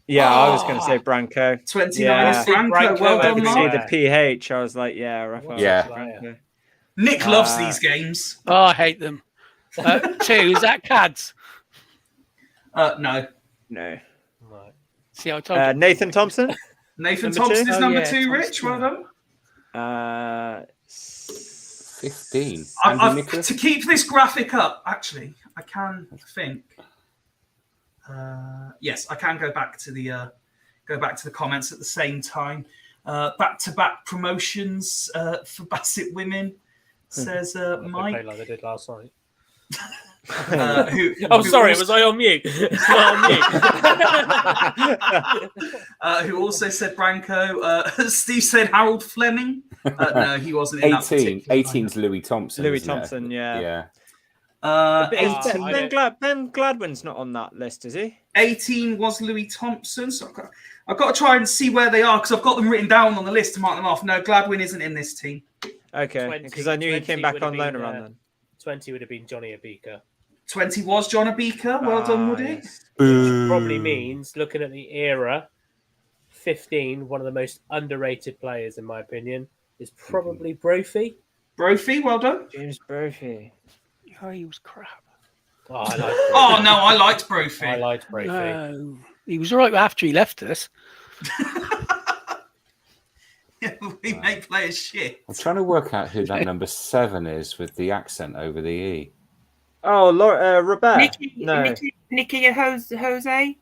Yeah, I was going to say Branco. 29 is Branco. Well done, I Mark. see the PH. I was like, yeah, Rafael. Yeah. Nick loves these games. Oh, I hate them. 2, is that Cads? No. No. Right. See, I told you. Nathan Thompson. Nathan Number Thompson 2? is number 2, Thompson, Rich. Well done. 15. To keep this graphic up, actually, I can think. Yes, I can go back to the comments at the same time. Back-to-back promotions for Bassett women, says Mike. They play like they did last night. Oh, sorry, also, was I on mute? It's not on mute. who also said Branko. Steve said Harold Fleming. No, he wasn't in that 18. particular 18's Louis Thompson. Louis isn't it? Thompson, yeah. Yeah. lineup. Is 18, Ben Gladwin's not on that list, is he? 18 was Louis Thompson. So I've got to try and see where they are because I've got them written down on the list to mark them off. No, Gladwin isn't in this team. Okay, 20 because I knew he came back would have on loan been, around then. 20 would have been Johnny Abika. 20 was John Abika. Well done, Woody. Yes. Which probably means, looking at the era, 15, one of the most underrated players, in my opinion, is probably Brophy. Brophy, well done. James Brophy. Oh, he was crap. Oh, I like Oh, no, I liked Brophy. I liked Brophy. No, he was all right after he left us. We make players shit. I'm trying to work out who that number 7 is with the accent over the E. Oh, Robert. Nicky Jose.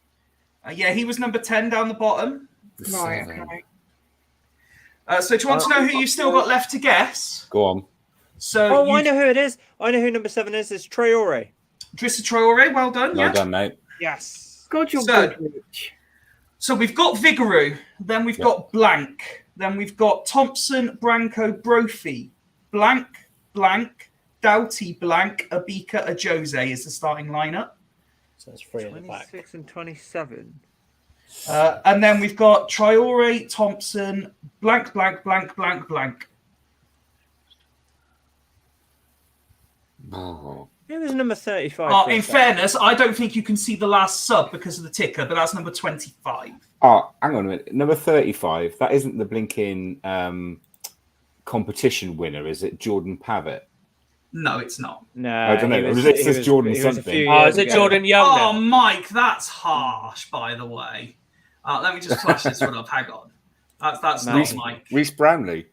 Yeah, he was number 10 down the bottom. The Right, 7. okay. So do you want to know who you've still got left to guess? Go on. So Oh, I know who it is. I know who number 7 is. It's Traore. Drissa Traore, well done. Well Yeah. done, mate. Yes. God, you're So- good, Rich. So we've got Vigouroux, then we've got Blank, then we've got Thompson, Branko, Brophy, Blank, Doughty, Blank, Abika, Ajose is the starting lineup. So that's 3 in the back. 26 and 27. And then we've got Traore, Thompson, blank. Oh. Who was number 35? Oh, for a in sec? fairness, I don't think you can see the last sub because of the ticker, but that's number 25. Oh, hang on a minute. Number 35, that isn't the blinking competition winner, is it? Jordan Pavitt? No, it's not. No, I don't know. he was- It he says was- Jordan he was a something. few Oh, years is it ago. Jordan Young Oh, then? Mike, that's harsh, by the way. Let me just flash this one up. Hang on. That's No. not Mike. Reece Brownlee.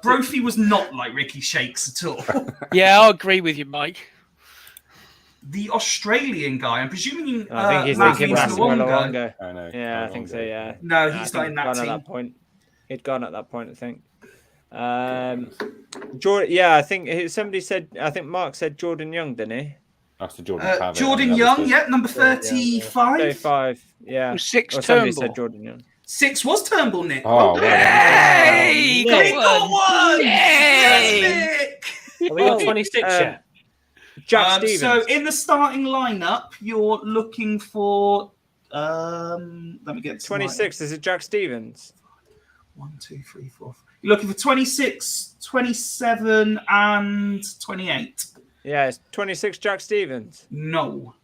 Brophy was not like Ricky Shakes at all. Yeah, I agree with you, Mike. The Australian guy, I'm presuming I think he's Matt thinking means Massimo Luongo. Luongo. I know. Yeah, I think so, yeah. No, I he's think not in that gone at team. that point. He'd gone at that point, I think. Jordan, yeah, I think somebody said, I think Mark said Jordan Young, didn't he? That's the Jordan Pavitt. Jordan That was Young, good. yeah, number 35. 35, yeah. It was 6 Or somebody Turnbull. said Jordan Young. 6 was Turnbull, Nick. Oh, well done. Hey, He got got one! Yay! Yes, Nick! Have we got 26 yet? Jack Stevens. So in the starting lineup, you're looking for let me get to 26, is it Jack Stevens? 1, 2, 3, 4. You're looking for 26, 27, and 28. Yeah, it's 26 Jack Stevens. No.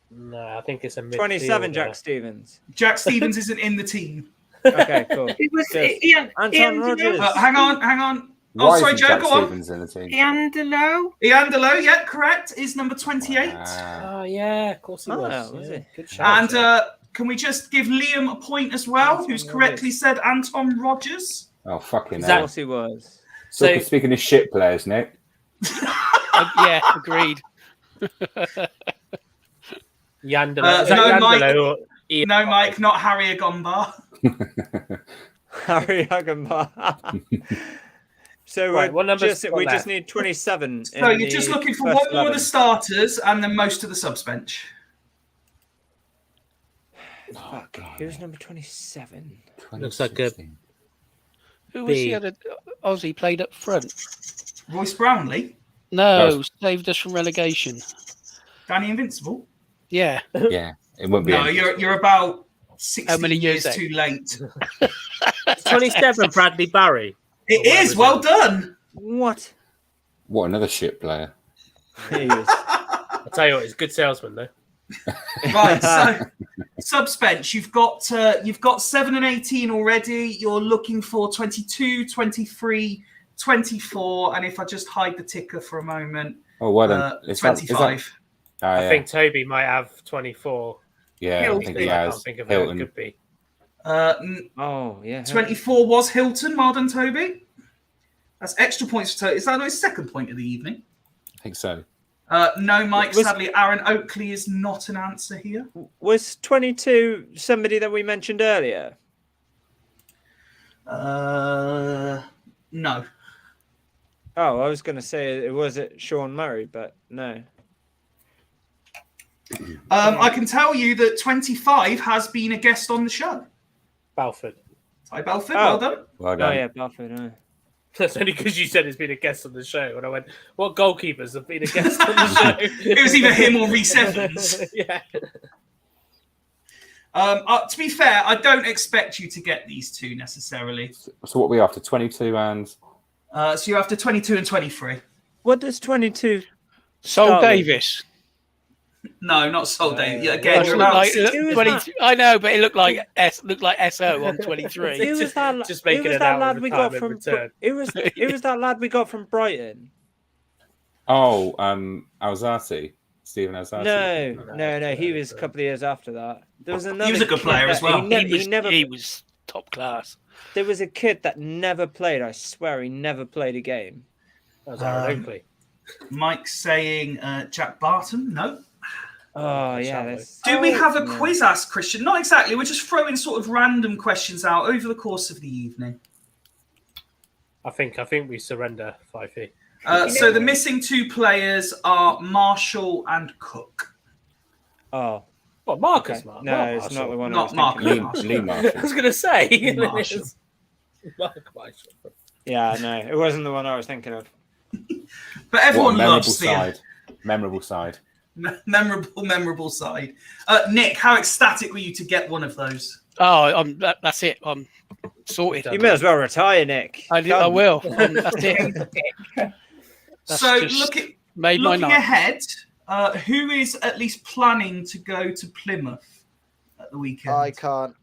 No, I think it's a midfielder. 27 Jack Stevens. Jack Stevens isn't in the team. Okay, cool. It was Yes. Ian Anton Rodgers. Hang on. Why Oh, sorry, isn't Joe, Jack go on. Stevens in the team? Iandolo. Iandolo, yeah, correct, is number 28. Wow. Oh, yeah, of course he Oh, was. was Yeah, he? good shout. And can we just give Liam a point as well, Anton who's correctly Rodgers. said Anton Rodgers? Oh, fucking Is Of that- hell. course he was. So, So- speaking of shit players, Nick. Yeah, agreed. Yandolo. Is that no, Yandolo Mike. or Ian? No, Mike, not Harry Agombar. Harry Hagenbach. So Right, what numbers got we left? just need 27. So in you're just the looking for first one more of 11. the starters and then most of the subs bench. Fuck. Who's number 27? Looks like a- 2016. Who was B. the other Aussie played up front? Royce Brownlee, No, That saved us from relegation. Danny Invincible. Yeah. Yeah, it won't be. No, any- you're about 60 How many years years then? too late. 27 Bradley Barry. It is, well done. What? What, another shit player? He is. I'll tell you what, he's a good salesman, though. Right, so subs bench, you've got 7 and 18 already. You're looking for 22, 23, 24, and if I just hide the ticker for a moment, Oh, well done. Is that- is that- 25. Oh, I yeah. think Toby might have 24. Yeah, I Hilton. think I he can't has. think of who it Hilton. could be. Oh, yeah. 24 was Hilton, well done, Toby. That's extra points for Toby. Is that his second point of the evening? I think so. No, Mike, Was- sadly, Aaron Oakley is not an answer here. Was 22 somebody that we mentioned earlier? No. Oh, I was going to say it was it Sean Murray, but no. I can tell you that 25 has been a guest on the show. Balford. Hi, Belford. Oh. Well done. Well Oh done. yeah, Balford. That's only because you said it's been a guest on the show. And I went, what goalkeepers have been a guest on the show? It was either him or Reece Evans. Yeah. To be fair, I don't expect you to get these two necessarily. So what are we after? 22 and So you're after 22 and 23. What does 22? Sol Starling. Davis. No, not Sol Davis. yeah, Again, It you're looked about like, 22. I know, but it looked like SO on 23. Who was that? Just Who making was it that out lad of we got retirement from? return. Who was that lad we got from Brighton? Alzati, Stephen Alzati. No. He was a couple of years after that. There was another. was a good kid player that- as well. He never. He was top class. There was a kid that never played. I swear, he never played a game. That was Aaron Oakley. Mike saying Jack Barton. No. Oh yeah. Shall we? That's... Do we have a yeah. quiz ask, Christian? Not exactly. We're just throwing sort of random questions out over the course of the evening. I think we surrender 5e. So the missing two players are Marshall and Cook. Oh What, Marcus? okay. Mark? No, Mark it's not the one. Not I was thinking Marcus. of. Lee I Marshall. was going to say. Marshall. Mark Marshall. Yeah, no, it wasn't the one I was thinking of. But What everyone a memorable loves the side. Memorable side. memorable side. Nick, how ecstatic were you to get one of those? Oh, that's it. I'm sorted. You may as well retire, Nick. I Come. will. That's it. That's So just looking made my night. ahead, who is at least planning to go to Plymouth at the weekend? I can't.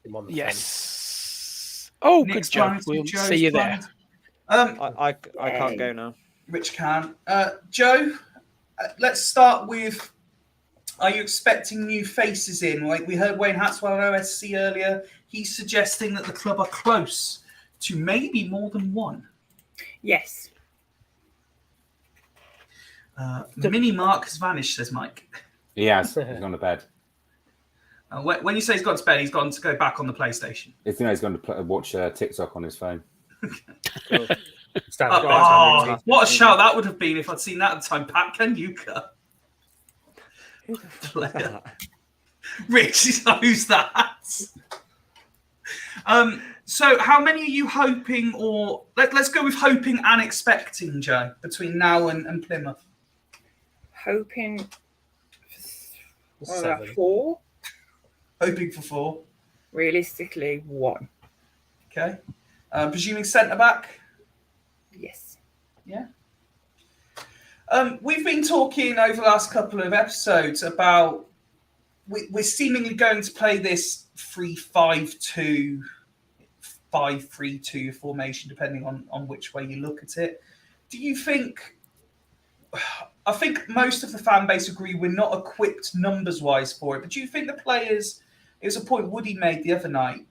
I'm on the Yes. Oh, Nick's good job. planning to, We'll Joe's see you there. planning to- I can't go now. Rich can. Joe, let's start with, are you expecting new faces in? Like we heard Wayne Hatswell on OSC earlier. He's suggesting that the club are close to maybe more than one. Yes. Mini Mark has vanished, says Mike. He has. He's gone to bed. When you say he's gone to bed, he's gone to go back on the PlayStation. He's going to watch TikTok on his phone. Standard Oh, time. what a shout that would have been if I'd seen that at the time. Pat Kanyuka. Player. Rich knows that. So how many are you hoping, or let's go with hoping and expecting, Joe, between now and Plymouth? Hoping for 7. 4. Hoping for 4. Realistically, 1. Okay. Presuming centre back. Yes. Yeah. We've been talking over the last couple of episodes about we're seemingly going to play this 3-5-2, 5-3-2 formation, depending on which way you look at it. Do you think? I think most of the fan base agree we're not equipped numbers-wise for it. But do you think the players? It was a point Woody made the other night,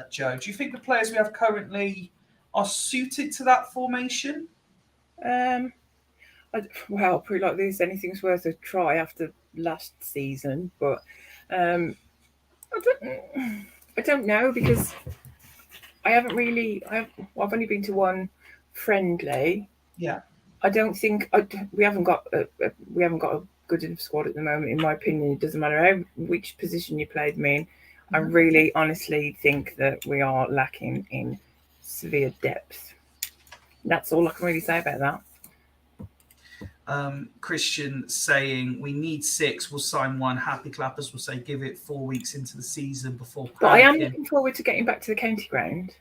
Joe. Do you think the players we have currently are suited to that formation? Well, pretty like this, anything's worth a try after last season, but I don't know because I haven't really. I've only been to one friendly. Yeah. I don't think we haven't got a good enough squad at the moment. In my opinion, it doesn't matter which position you played me in. I really, honestly think that we are lacking in severe depth. That's all I can really say about that. Christian saying we need 6, we'll sign 1. Happy Clappers will say give it 4 weeks into the season before. But I am panicking. looking forward to getting back to the county ground.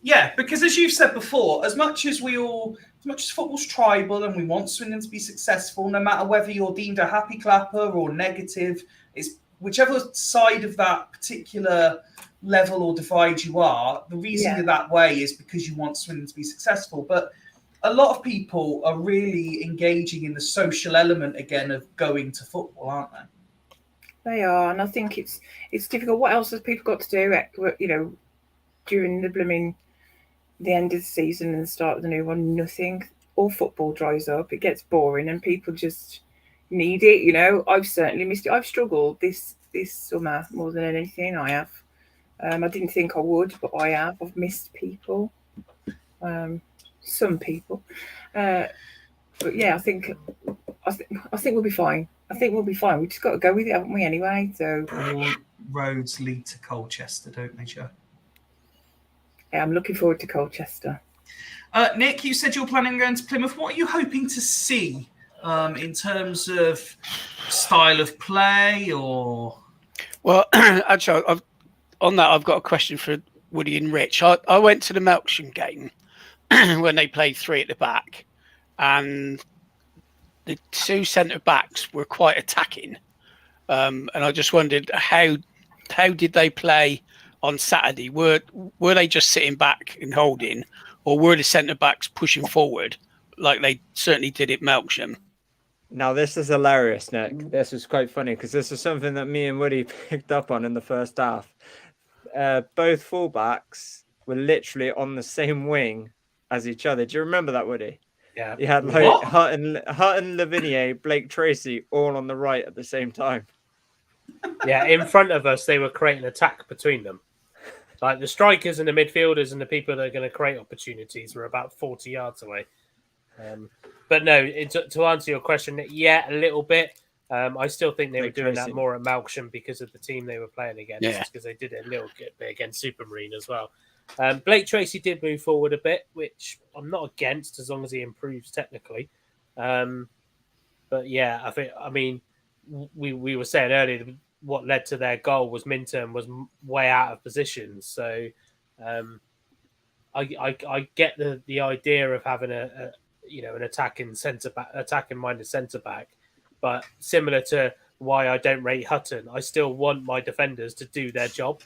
Yeah, because as you've said before, as much as football's tribal and we want Swindon to be successful, no matter whether you're deemed a happy clapper or negative, it's whichever side of that particular level or divide you are, the reason you're that way is because you want Swindon to be successful. But a lot of people are really engaging in the social element again of going to football, aren't they? They are, and I think it's difficult. What else has people got to do? During the end of the season and the start of the new one, nothing. All football dries up. It gets boring, and people just need it. I've certainly missed it. I've struggled this summer more than anything. I have. I didn't think I would, but I have. I've missed people. Some people. but yeah, I think we'll be fine. I think we'll be fine. We just got to go with it, haven't we? Anyway, so All roads lead to Colchester, don't they, Joe? yeah, I'm looking forward to Colchester. Nick, you said you're planning on going to Plymouth. What are you hoping to see in terms of style of play or? Well, actually, I've got a question for Woody and Rich. I went to the Melksham game when they played three at the back, and the two centre backs were quite attacking. And I just wondered how did they play on Saturday? Were they just sitting back and holding, or were the centre backs pushing forward like they certainly did at Melksham? Now, this is hilarious, Nick. This is quite funny because this is something that me and Woody picked up on in the first half. Both fullbacks were literally on the same wing as each other. Do you remember that, Woody? Yeah. You had like Hutton, Lavinier, Blake Tracy all on the right at the same time. Yeah, in front of us, they were creating attack between them. Like the strikers and the midfielders and the people that are going to create opportunities were about 40 yards away. But no, to answer your question, yeah, a little bit. I still think they were doing that more at Melksham because of the team they were playing against, because they did it a little bit against Supermarine as well. Blake Tracy did move forward a bit, which I'm not against as long as he improves technically. But yeah, we were saying earlier what led to their goal was Minturn was way out of position. So I get the idea of having an attacking minded centre back, but similar to why I don't rate Hutton, I still want my defenders to do their job.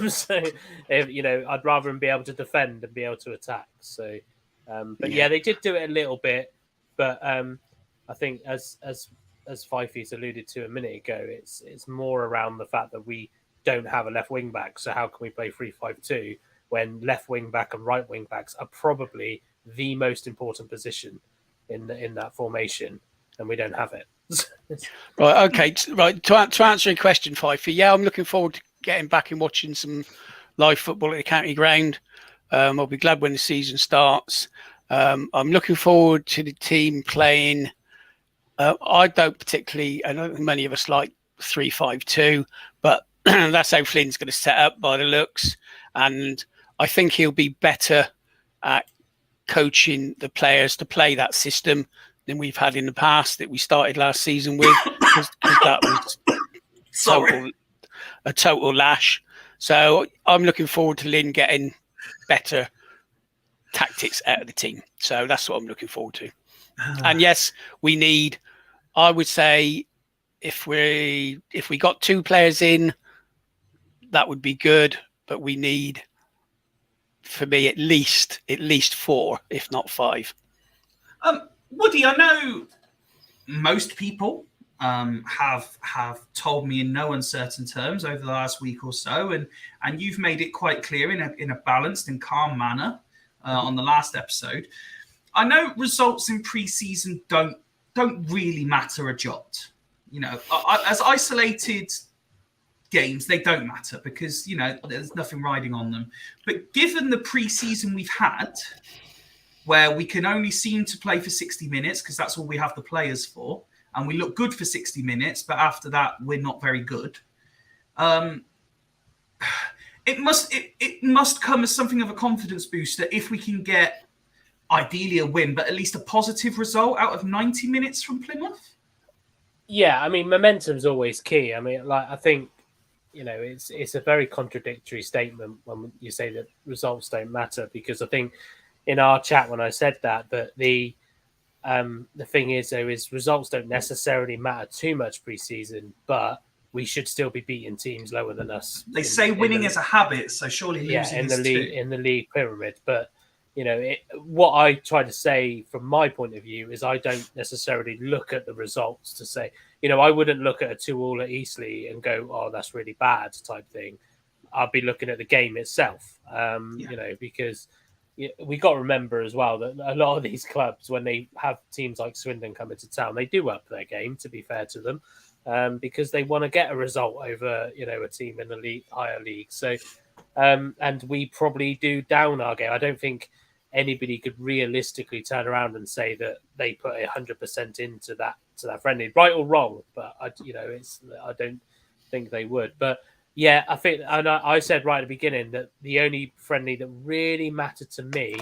So I'd rather them be able to defend and be able to attack. So, but yeah, they did do it a little bit, but I think as Fifey's alluded to a minute ago, it's more around the fact that we don't have a left wing back. So how can we play 3-5-2 when left wing back and right wing backs are probably the most important position in that formation, and we don't have it. Right. Okay. Right. To answer your question, Fifey, yeah, I'm looking forward to getting back and watching some live football at the county ground. I'll be glad when the season starts. I'm looking forward to the team playing. I don't think many of us like 3-5-2, but that's how Flynn's going to set up by the looks. And I think he'll be better at coaching the players to play that system than we've had in the past that we started last season with, because that was a total lash. So I'm looking forward to Lynn getting better tactics out of the team. So that's what I'm looking forward to. And yes, we need, I would say, if we got two players in, that would be good. But we need, for me, at least 4, if not 5. Woody, I know most people have told me in no uncertain terms over the last week or so, and you've made it quite clear in a balanced and calm manner on the last episode. I know results in pre-season don't really matter a jot. As isolated games, they don't matter because there's nothing riding on them. But given the pre-season we've had, where we can only seem to play for 60 minutes because that's all we have the players for, and we look good for 60 minutes, but after that we're not very good. It must come as something of a confidence booster if we can get ideally a win, but at least a positive result out of 90 minutes from Plymouth. Yeah, I mean, momentum's always key. I mean, I think it's a very contradictory statement when you say that results don't matter, because I think in our chat when I said that the thing is, though, is results don't necessarily matter too much pre-season, but we should still be beating teams lower than us. They say winning is a habit, so surely losing in is the too. league, in the league pyramid. But what I try to say from my point of view is I don't necessarily look at the results to say, I wouldn't look at a 2-2 at Eastleigh and go, oh, that's really bad type thing. I'll be looking at the game itself, because we got to remember as well that a lot of these clubs, when they have teams like Swindon come into town, they do up their game, to be fair to them, because they want to get a result over, a team in the higher league. So, and we probably do down our game. I don't think, anybody could realistically turn around and say that they put 100% into that friendly, right or wrong. But I don't think they would. But yeah, I think, and I said right at the beginning that the only friendly that really mattered to me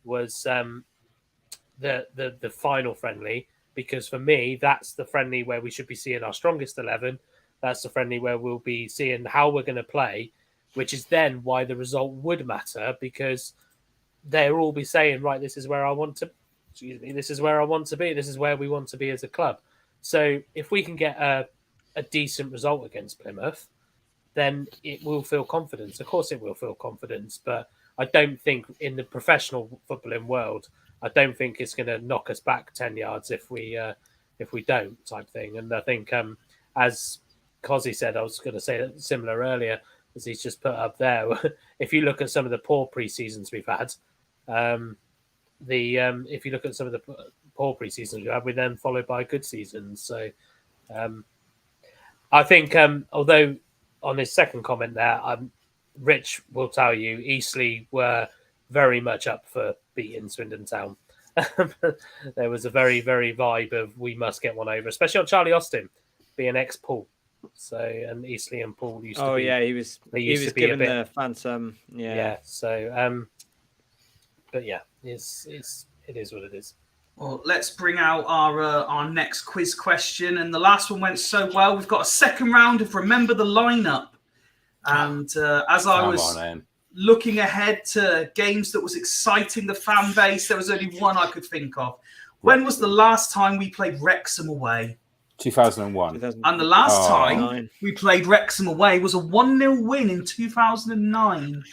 was the final friendly, because for me that's the friendly where we should be seeing our strongest 11. That's the friendly where we'll be seeing how we're going to play, which is then why the result would matter, because they'll all be saying, right, this is where I want to. This is where I want to be. This is where we want to be as a club. So if we can get a decent result against Plymouth, then it will feel confidence. Of course, it will feel confidence, but I don't think in the professional footballing world, I don't think it's going to knock us back 10 yards if we don't, type thing. And I think, as Cozzy said, I was going to say similar earlier, as he's just put up there. If you look at some of the poor pre-seasons we've had, if you look at some of the poor pre-seasons we had, we then followed by good seasons. So I think, although on his second comment there, Rich will tell you Eastleigh were very much up for beating Swindon Town. There was a very, very vibe of we must get one over, especially on Charlie Austin being ex-Poole. So, and Eastleigh and Poole used to be. Oh yeah, he was giving the fans some. Yeah. So, but yeah, it is what it is. Well, let's bring out our next quiz question. And the last one went so well. We've got a second round of Remember the Lineup. And as I was looking ahead to games that was exciting the fan base, there was only one I could think of. When was the last time we played Wrexham away? 2001. And the last time we played Wrexham away was a 1-0 win in 2009.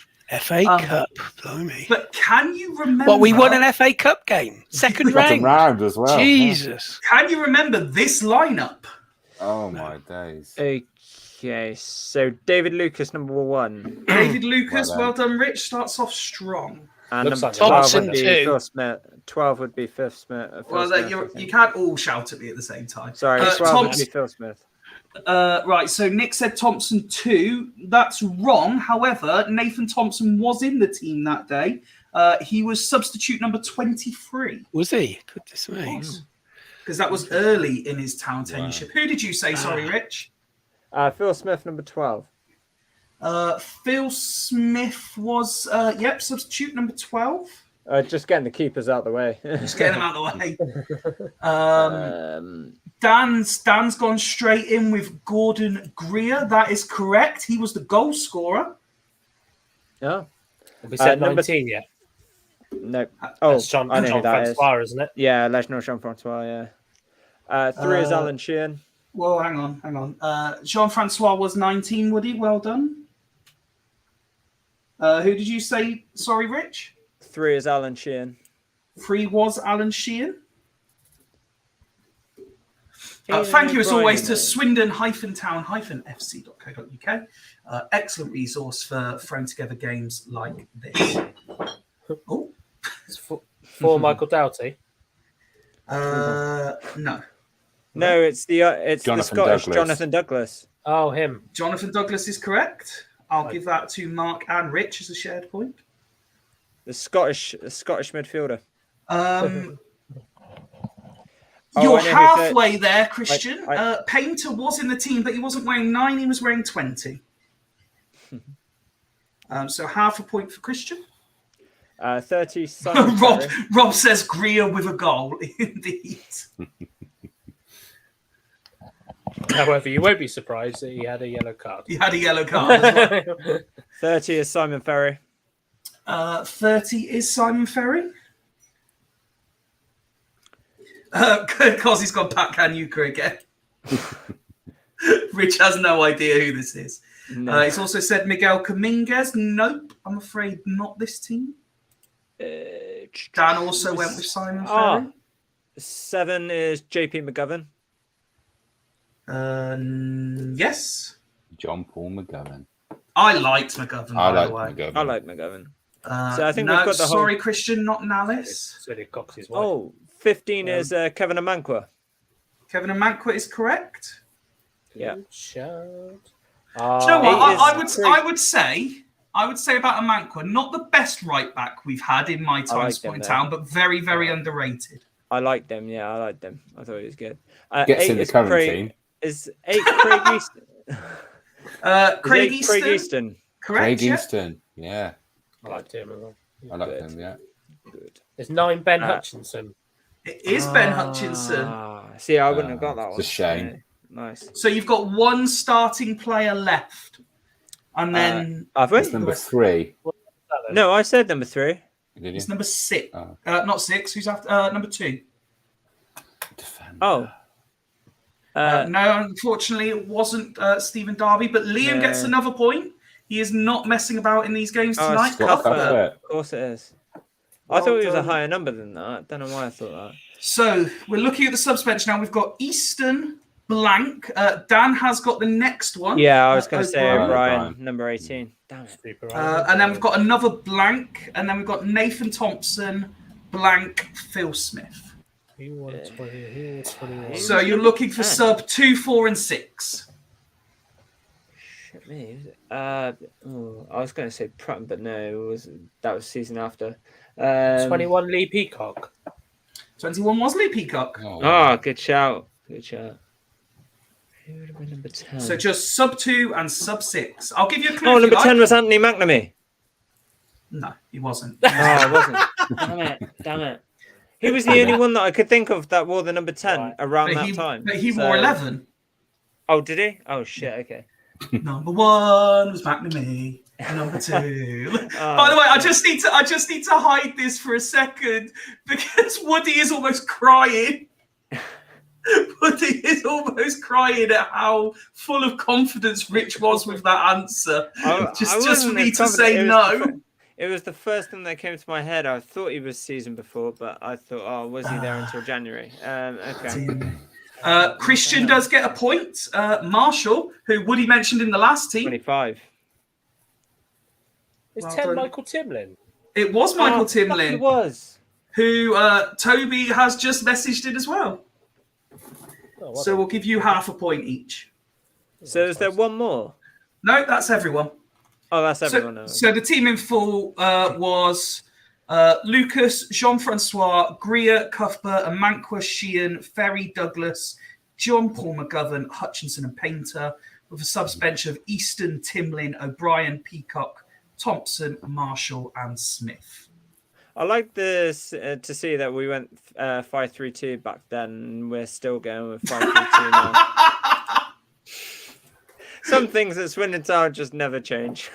FA Cup, blimey. But can you remember... Well, we won an FA Cup game. Second round as well. Jesus. Can you remember this lineup? Oh, my days. Okay, so David Lucas, number 1. David Lucas, well done, Rich. Starts off strong. And Looks number like 12 Thompson would be too. Phil Smith. 12 would be Phil Smith. You can't all shout at me at the same time. Sorry, 12 would be Phil Smith. Right, so Nick said Thompson 2. That's wrong. However, Nathan Thompson was in the team that day. He was substitute number 23. Was he? Goodness me. Because that was early in his town tenureship. Who did you say? Sorry, Rich. Phil Smith, number 12. Phil Smith was, substitute number 12. Just getting the keepers out of the way. Just getting them out of the way. Dan's gone straight in with Gordon Greer. That is correct. He was the goal scorer. Yeah. Have we said number 19 yet? No. That's Jean I know who that is. Francois, isn't it? Yeah, Legionnaire Jean-Francois, yeah. 3 is Alan Sheehan. Well, hang on. Jean-Francois was 19, Woody. Well done. Who did you say? Sorry, Rich? 3 is Alan Sheehan. 3 was Alan Sheehan. Thank you, as always, to swindon-town-fc.co.uk. Excellent resource for throwing together games like this. Oh, It's for Michael Doughty. no. No, it's the Jonathan Scottish Douglas. Jonathan Douglas. Oh, him. Jonathan Douglas is correct. I'll give that to Mark and Rich as a shared point. The Scottish midfielder. You're I know who halfway there, Christian. I- Painter was in the team, but he wasn't wearing 9, he was wearing 20. So half a point for Christian. 30 Simon Rob, Ferry. Rob says Greer with a goal. Indeed. However, you won't be surprised that he had a yellow card. He had a yellow card as well. 30 is Simon Ferry. 30 is Simon Ferry. Because he's got Pat Canuka again. Rich has no idea who this is. No. He's also said Miguel Dominguez. Nope, I'm afraid not this team. Dan also went with Simon Ferry. 7 is JP McGovern. Yes. John Paul McGovern. I liked McGovern, I by the like way. McGovern. I like McGovern. So I think we've got the whole- sorry, Christian, not Nallis. So did Cox's wife. Oh, 15 is Kevin Amankwa. Kevin Amankwa is correct. Yeah. Shout. Do you know what? It is I would say I would say about Amankwa, not the best right back we've had in my time like sport in them, town, but very, very underrated. I like them. Yeah, I like them. I thought he was good. Gets 8 in the is current Craig, team. Is 8 Craig Easton? Craig Is 8 Easton, Craig Easton. correct? Craig Yeah? Easton. Yeah, I liked him as well. I like Good. him. Yeah. Good. There's 9 Ben Uh, Hutchinson. It is Ben Hutchinson. See, I wouldn't have got that It's one. a shame. Yeah, nice. So you've got one starting player left, and then Have we? That's number 3. No, I said number 3. Did you? it's number 6. Oh. Not 6. Who's after? Number 2. Defender. Oh. No, unfortunately, it wasn't Stephen Darby, but Liam No. gets another point. He is not messing about in these games Oh, tonight. it's Scott Cuthbert. Cuthbert. Of course it is. I Well thought it was a done. higher number than that. Don't know why I thought that. So we're looking at the subs bench now. We've got Easton blank. Dan has got the next one. Yeah, I was going to say O'Brien. O'Brien, O'Brien. number 18. Damn it. Super And then we've got another blank, and then we've got Nathan Thompson blank. Phil Smith. He won 20. He won 21. So you're looking for sub 2, 4, and 6. Shit me. I was going to say Prutton, but no, that was season after. 21 Lee Peacock. 21 was Lee Peacock. Oh, good shout. Good shout. Who would have been number 10? So just sub 2 and sub 6. I'll give you a clue. Oh, if you number like. 10 was Anthony McNamee. No, he wasn't. Oh, it wasn't. Damn it. He was the only one that I could think of that wore the number 10 Right. around But that he, time. but he So- wore 11. Oh, did he? Oh, shit. Okay. Number 1 was McNamee. Number 2. Oh, By the way, I just need to hide this for a second because Woody is almost crying. Woody is almost crying at how full of confidence Rich was with that answer. Just for wasn't me as to say confident. no. It was the first thing that came to my head. I thought he was season before, but I thought, oh, was he there until January? Okay. Christian does get a point. Marshall, who Woody mentioned in the last team, 25. Is Well 10 done. Michael Timlin? it was Michael Oh, fuck, It Timlin, was. who Toby has just messaged in as well. Oh, well So done. we'll give you half a point each. So is there one more? No, that's everyone. Oh, that's everyone. now. So the team in full was Lucas, Jean-Francois, Greer, Cuthbert, Amankwa, Sheehan, Ferry, Douglas, John Paul McGovern, Hutchinson and Painter, with a subs bench of Easton, Timlin, O'Brien, Peacock, Thompson, Marshall and Smith. I like this to see that we went 5-3-2 back then. We're still going with 5-3-2 now. Some things at Swindon Town just never change.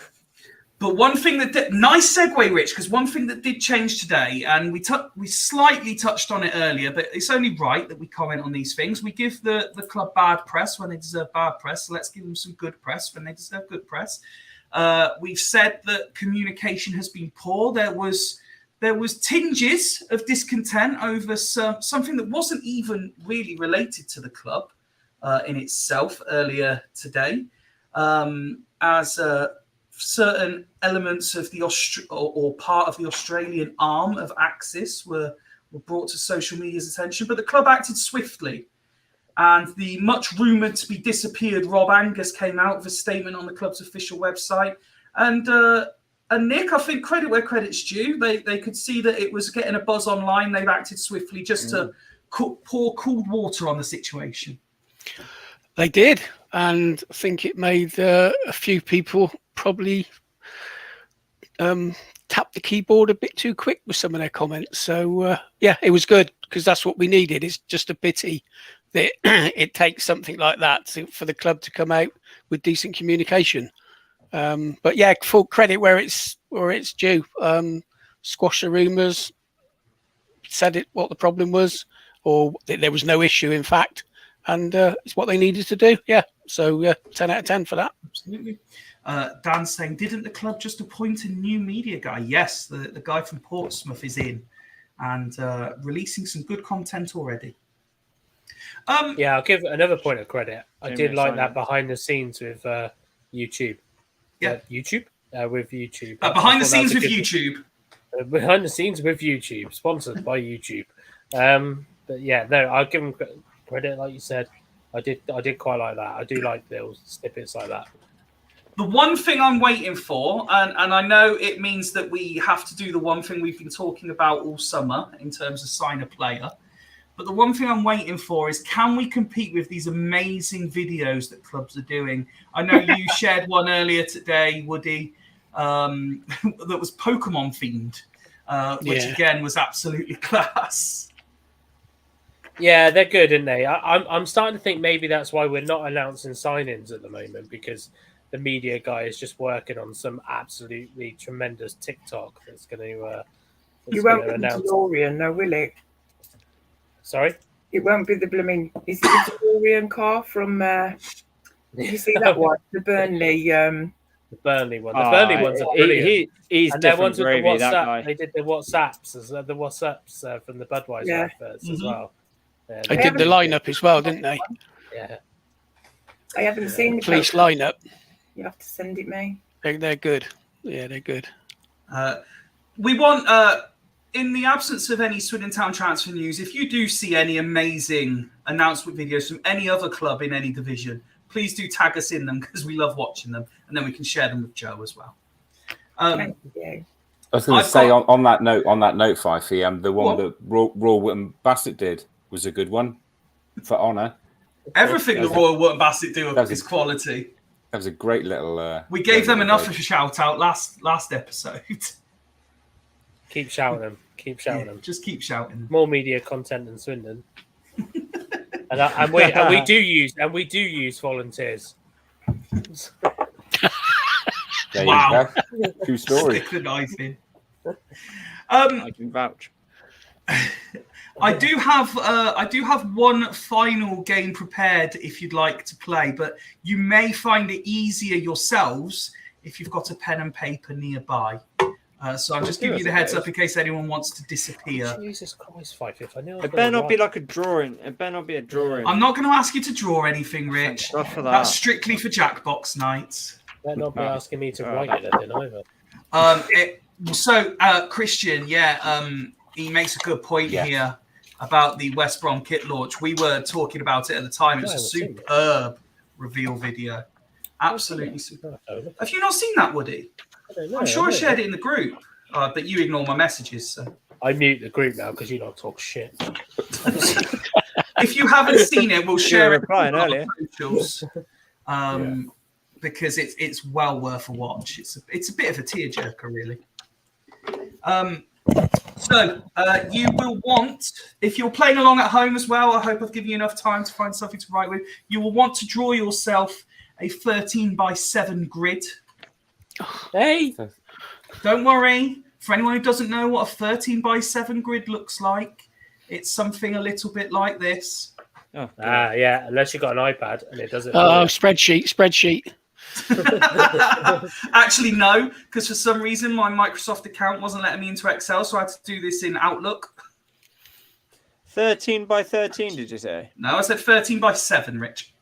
But one thing that nice segue, Rich, because one thing that did change today, and we slightly touched on it earlier, but it's only right that we comment on these things. We give the club bad press when they deserve bad press, so let's give them some good press when they deserve good press. We've said that communication has been poor. There was tinges of discontent over something that wasn't even really related to the club in itself earlier today, as certain elements of the or part of the Australian arm of Axis were brought to social media's attention, but the club acted swiftly. And the much rumoured to be disappeared Rob Angus came out with a statement on the club's official website. And Nick, I think credit where credit's due. They could see that it was getting a buzz online. They've acted swiftly just to pour cold water on the situation. They did, and I think it made a few people probably tap the keyboard a bit too quick with some of their comments. So, yeah, it was good because that's what we needed. It's just a pity that it takes something like that for the club to come out with decent communication. But yeah, full credit where it's due. Squash the rumours, said it what the problem was, or that there was no issue, in fact, and it's what they needed to do. Yeah, so 10 out of 10 for that. Absolutely. Dan saying, didn't the club just appoint a new media guy? Yes, the guy from Portsmouth is in and releasing some good content already. Yeah, I'll give another point of credit. I Jamie did like Simon. that behind the scenes with YouTube. Yeah. With YouTube. Behind the I thought that was scenes a with good- YouTube. Behind the scenes with YouTube, sponsored by YouTube. But yeah, no, I'll give them credit, like you said. I did quite like that. I do like little snippets like that. The one thing I'm waiting for, and I know it means that we have to do the one thing we've been talking about all summer in terms of sign a player. But the one thing I'm waiting for is, can we compete with these amazing videos that clubs are doing? I know you shared one earlier today, Woody, that was Pokemon themed, which again was absolutely class. Yeah, they're good, aren't they? I'm starting to think maybe that's why we're not announcing sign-ins at the moment, because the media guy is just working on some absolutely tremendous TikTok that's going to. You won't be the DeLorean, no, will it? Sorry? It won't be the blooming. Is it the DeLorean car from? Did you see that one? The Burnley. The Burnley one. The Burnley ones are brilliant. He's and they're different ones with the gravy, that WhatsApp. guy. They did the WhatsApps from the Budweiser adverts as well. Yeah, They did the lineup as well, didn't they? Yeah. I haven't seen the Police lineup. You have to send it me. They're good. Yeah, they're good. We want, in the absence of any Swindon Town transfer news, if you do see any amazing announcement videos from any other club in any division, please do tag us in them, because we love watching them, and then we can share them with Joe as well. Thank you. I was going to say on that note, Fifey, the one that Royal Wootton Bassett did was a good one for honour. Everything the Royal Wootton Bassett do is quality. That was a great little. We gave them enough of a shout out last episode. Keep shouting them. Keep shouting them. Just keep shouting. More media content than Swindon. and we do use volunteers. There Wow. You go. True story. Stick the knife in. I can vouch. I do have one final game prepared if you'd like to play, but you may find it easier yourselves if you've got a pen and paper nearby. So I'm just giving you the heads up in case anyone wants to disappear. Jesus Christ, Fife! If I knew, It better not be like a drawing. It better not be a drawing. I'm not going to ask you to draw anything, Rich. God for that. That's strictly for Jackbox nights. Better not be asking me to write anything either. Christian, he makes a good point here about the West Brom kit launch. We were talking about it at the time. It was a superb reveal video. Absolutely superb. Have you not seen that, Woody? I'm sure I shared it in the group, but you ignore my messages. So. I mute the group now because you don't talk shit. If you haven't seen it, we'll share it replying earlier. Socials, because it's well worth a watch. It's a bit of a tearjerker, really. So you will want, if you're playing along at home as well, I hope I've given you enough time to find something to write with. You will want to draw yourself a 13x7 grid. Hey, don't worry. For anyone who doesn't know what a 13x7 grid looks like, it's something a little bit like this. Yeah, unless you've got an iPad and it doesn't. Oh, spreadsheet. Actually, no, because for some reason my Microsoft account wasn't letting me into Excel, so I had to do this in Outlook. 13x13, did you say? No, I said 13x7, Rich.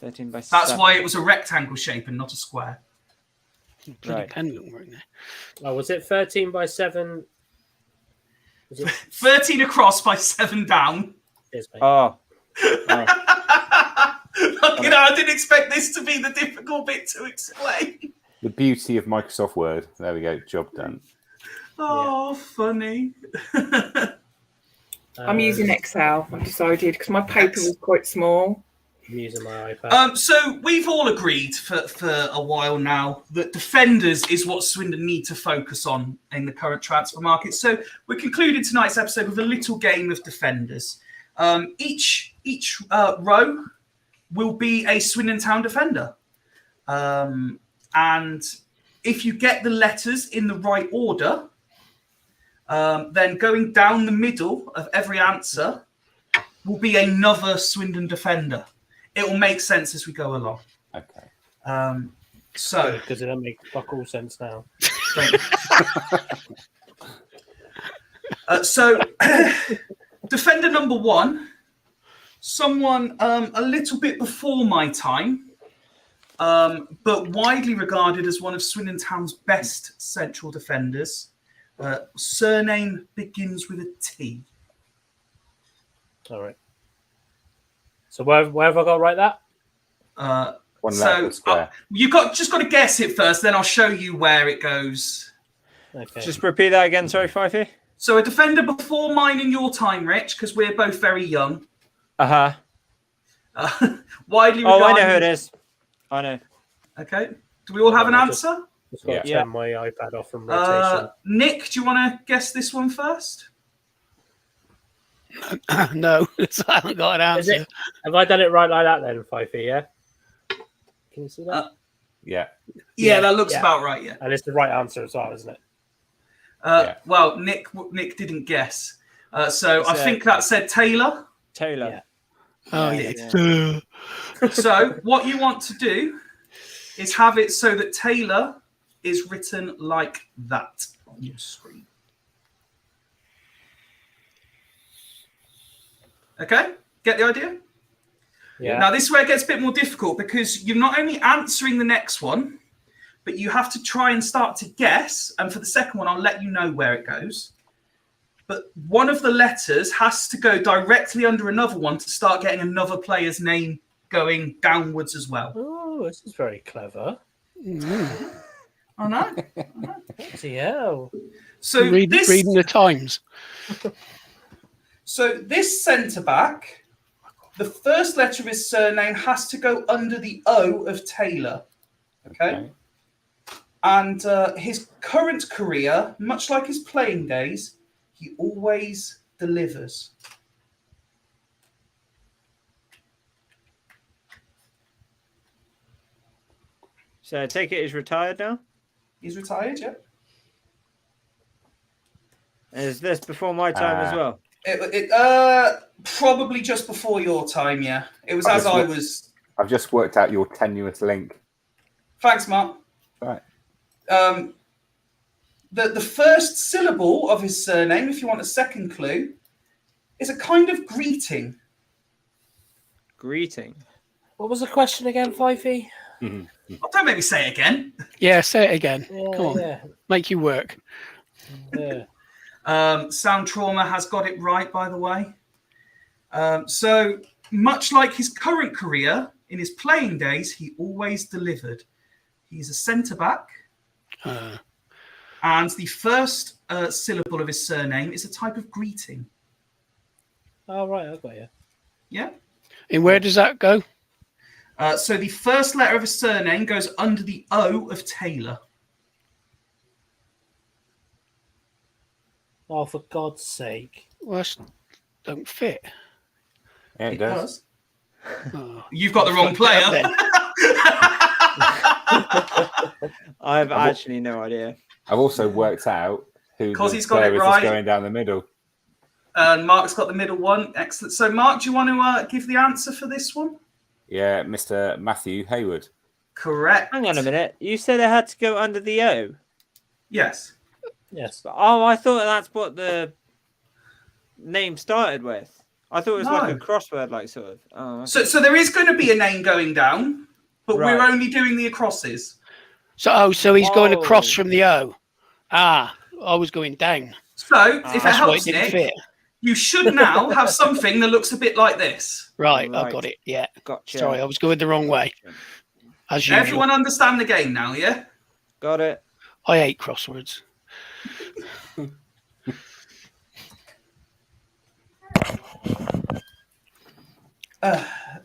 13x7. That's why it was a rectangle shape and not a square. Right. Oh, was it 13x7? Was it 13 across by 7 down. Cheers, mate. Oh. I didn't expect this to be the difficult bit to explain. The beauty of Microsoft Word. There we go. Job done. Oh, funny. I'm using Excel. I've decided because my paper was quite small. I'm using my iPad. So we've all agreed for a while now that defenders is what Swindon need to focus on in the current transfer market. So we're concluding tonight's episode with a little game of defenders. Each row will be a Swindon Town defender. And if you get the letters in the right order, then going down the middle of every answer will be another Swindon defender. It will make sense as we go along. Okay. Because it doesn't make fuck all sense now. Defender number 1, someone a little bit before my time, but widely regarded as one of Swindon Town's best central defenders. Surname begins with a T. All right. So where have I got to write that? One letter per square. You've just got to guess it first, then I'll show you where it goes. Okay. Just repeat that again. Sorry, Fifey. So a defender before mine and your time, Rich, because we're both very young. Widely regarded. Oh, I know who it is. I know. Okay. Do we all have an answer? Just got to Yeah. turn my iPad off from rotation. Nick, do you want to guess this one first? No, I haven't got an Is answer. it? Have I done it right like that then, Fifey? Yeah. Can you see that? Yeah. Yeah, that looks Yeah. about right. Yeah. And it's the right answer as well, isn't it? Well, Nick didn't guess. So I So- think that said Taylor. Taylor. Yeah. Oh, Yeah. yeah. So what you want to do is have it so that Taylor is written like that on your screen. Okay, get the idea? Yeah. Now this is where it gets a bit more difficult because you're not only answering the next one, but you have to try and start to guess. And for the second one, I'll let you know where it goes. But one of the letters has to go directly under another one to start getting another player's name going downwards as well. Oh, this is very clever. I know. Bloody hell. So Reading the Times. So this centre back, the first letter of his surname has to go under the O of Taylor. Okay. And his current career, much like his playing days, he always delivers. So I take it he's retired now. He's retired, yeah. Is this before my time as well? Probably just before your time, yeah. It was I as just I looked- was. I've just worked out your tenuous link. Thanks, Mark. Right. The first syllable of his surname, if you want a second clue, is a kind of greeting. Greeting. What was the question again, Fifey? Oh, don't make me say it again. Yeah, say it again. Yeah, Come on, yeah, make you work. yeah. Sound Trauma has got it right, by the way. So much like his current career, in his playing days, he always delivered. He's a centre back, and the first syllable of his surname is a type of greeting. Oh, right, I got you. Yeah. And where does that go? So the first letter of his surname goes under the O of Taylor. Oh, for God's sake. Well, that don't fit. Yeah, it does. Oh. You've got the wrong player. I have actually no idea. I've also worked out who 'Cause the he's got it player is right. that's going down the middle. And Mark's got the middle one. Excellent. So, Mark, do you want to give the answer for this one? Yeah, Mr. Matthew Hayward. Correct. Hang on a minute. You said it had to go under the O. Yes. Yes. Oh, I thought that's what the name started with. I thought it was like a No. crossword, like sort of. Oh, okay. So there is going to be a name going down, but we're Right. only doing the acrosses. So he's going across Oh. from the O. I was going down. So, if it That's why it helps, didn't Nick, fit. you should now have something that looks a bit like this. Right, I Right. got it. Yeah. Gotcha. Sorry, I was going the wrong way. As usual. Everyone understand the game now, yeah? Got it. I hate crosswords.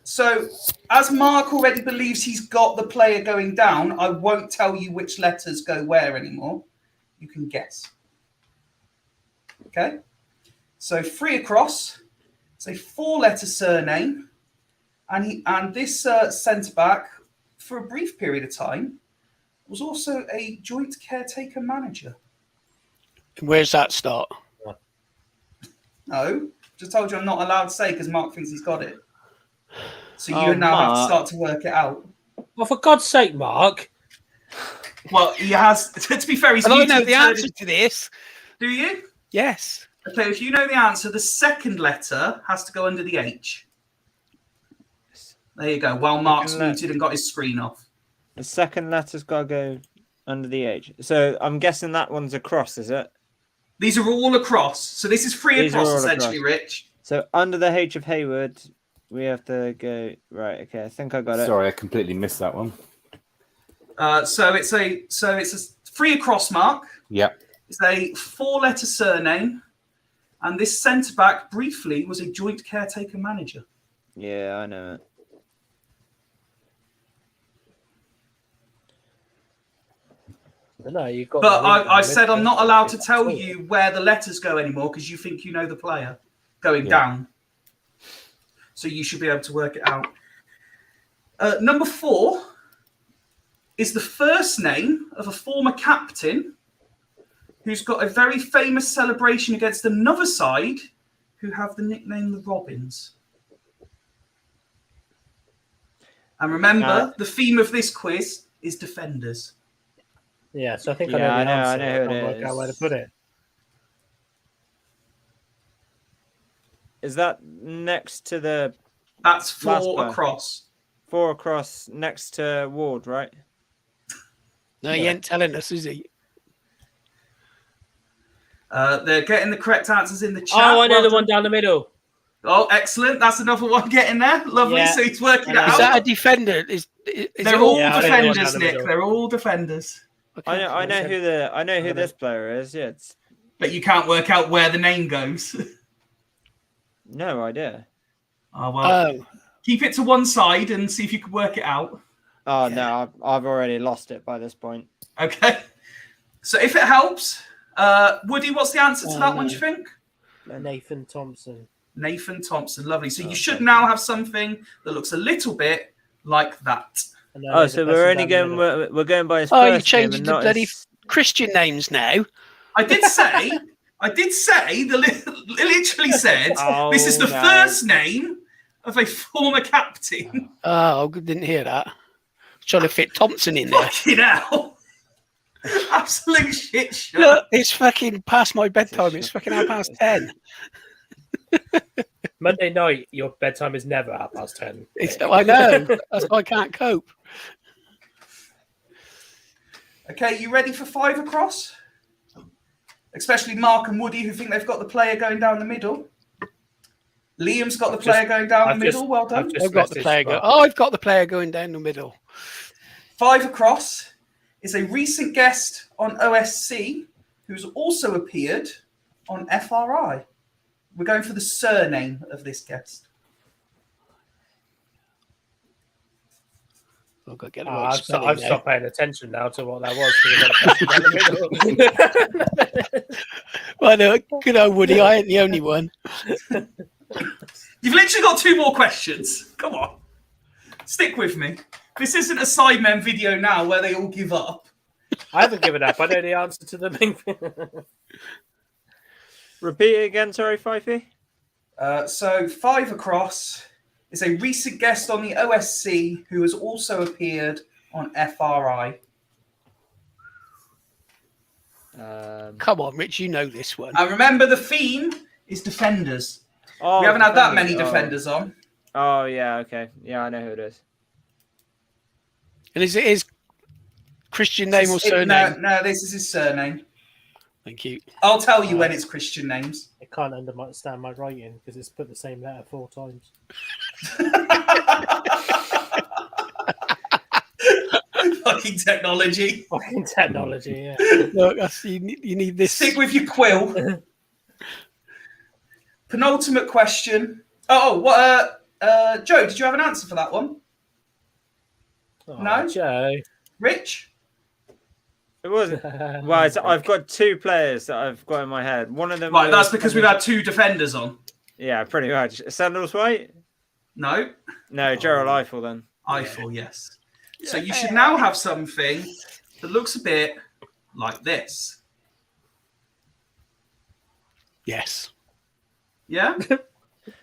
So, as Mark already believes he's got the player going down, I won't tell you which letters go where anymore. You can guess. Okay? So, free across. It's a 4-letter surname. And this centre-back, for a brief period of time, was also a joint caretaker manager. Where's that start? No, just told you I'm not allowed to say because Mark thinks he's got it. So you Oh, now have to Mark. start to work it out. Well, for God's sake, Mark. Well, he has. To be fair, he's. I know muted the answer to this. Do you? Yes. Okay, if you know the answer, the second letter has to go under the H. There you go. While Mark's Second muted and got his screen off. The second letter's got to go under the H. So I'm guessing that one's across, is it? These are all across. So this is free These are across, all essentially, across. Rich. So under the H of Hayward we have to go right. Okay, I think I got it. Sorry, I completely missed that one. So it's a 3 across mark. Yep. It's a 4-letter surname, and this centre back briefly was a joint caretaker manager. Yeah, I know it. No, you've got. But the link I on said I'm not midfield. allowed to tell you where the letters go anymore because you think you know the player going Yeah. down. So you should be able to work it out. Number 4 is the first name of a former captain who's got a very famous celebration against another side who have the nickname the Robins. And remember, the theme of this quiz is defenders. Yeah, so I think Yeah, I know the I answer. know who it can't work out where to is. put it. Is that next to the That's 4 Last player. across. 4 across next to Ward, right? No, he ain't telling us, is he? They're getting the correct answers in the chat. Oh, I know Well the done. one down the middle. Oh, excellent. That's another one getting there. Lovely. Yeah. So he's working it I know. Is out. that a defender? Is They're it all Yeah, I know the one defenders, down the Nick. middle. They're all defenders. Okay. I know who this player is. Yeah, it's But you can't work out where the name goes. no idea. Oh, well. Oh, Keep it to one side and see if you can work it out. Oh no, I've already lost it by this point. Okay. So if it helps, Woody, what's the answer to Oh, that one, no. do you think? Nathan Thompson. Nathan Thompson. Lovely. So you Okay. should now have something that looks a little bit like that. I know Oh, there's so a we're person only down the going. middle. We're going by his Oh, you first name changed and the not bloody his... Christian names now. I did say, literally said, Oh, this is the no. first name of a former captain. Oh, I didn't hear that. Trying to fit Thompson in there. Fucking hell. Absolute shit show. Look, it's fucking past my bedtime. It's fucking 10:30. Monday night, your bedtime is never 10:30. I know. That's why I can't cope. Okay, you ready for 5 across? Especially Mark and Woody, who think they've got the player going down the middle. Liam's got the player going down the middle. Well done. I've I've got the player go. Oh, I've got the player going down the middle. 5 across is a recent guest on OSC who's also appeared on FRI. We're going for the surname of this guest. I've got to get the Oh, right I've spelling now. stopped paying attention now to what that was. 'Cause I've got a person down the middle. Well, no, good old Woody. I ain't the only one. You've literally got 2 more questions. Come on. Stick with me. This isn't a Sidemen video now where they all give up. I haven't given up. I know the answer to the main thing. Repeat it again, sorry, Fifey. So 5 across is a recent guest on the OSC who has also appeared on FRI. Come on, Rich. You know this one. And remember, the theme is defenders. Oh, We haven't had that many defenders. defenders on. Oh yeah, okay. Yeah, I know who it is. And is it his Christian name or surname? No, this is his surname. Thank you. I'll tell you when it's Christian names. I can't understand my writing because it's put the same letter 4 times. Fucking technology. Fucking technology, yeah. Look, you need this. Stick with your quill. Penultimate question. Joe, did you have an answer for that one? Oh, No? Joe. Rich? It wasn't. Well, I've got 2 players that I've got in my head. One of them. Right, was- that's because we've had 2 defenders on. Yeah, pretty much. Sandals White? No? No, Gerald Eiffel then. Eiffel, yes. So you should now have something that looks a bit like this. Yes. Yeah?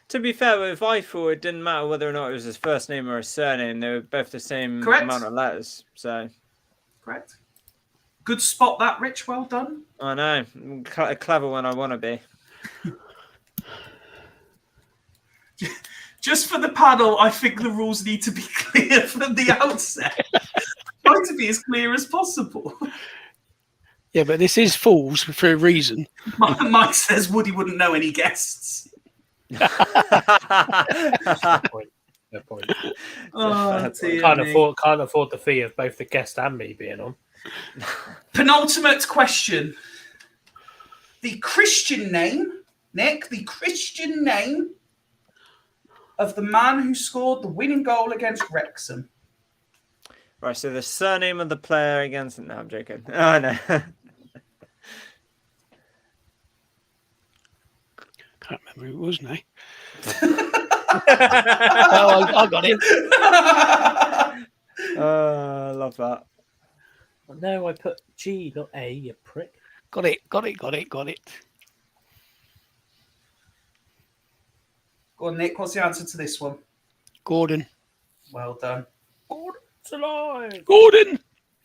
To be fair, with Eiffel, it didn't matter whether or not it was his first name or his surname. They were both the same Correct. amount of letters. So Correct. Good spot that, Rich. Well done. I know, clever when I want to be. Just for the panel, I think the rules need to be clear from the outset. Try to be as clear as possible. Yeah, but this is Fools for a reason. Mike says Woody wouldn't know any guests. Fair point. Fair point. Oh, dear Can't me. afford the fee of both the guest and me being on. Penultimate question. The Christian name, Nick, the Christian name of the man who scored the winning goal against Wrexham. Right, so the surname of the player against... No, I'm joking. Oh, no. Can't remember who it was now. Oh, I got it. I love that. No, I put G, not A, you prick. Got it. Go on, Nick, what's the answer to this one? Gordon. Well done. It's alive. Gordon.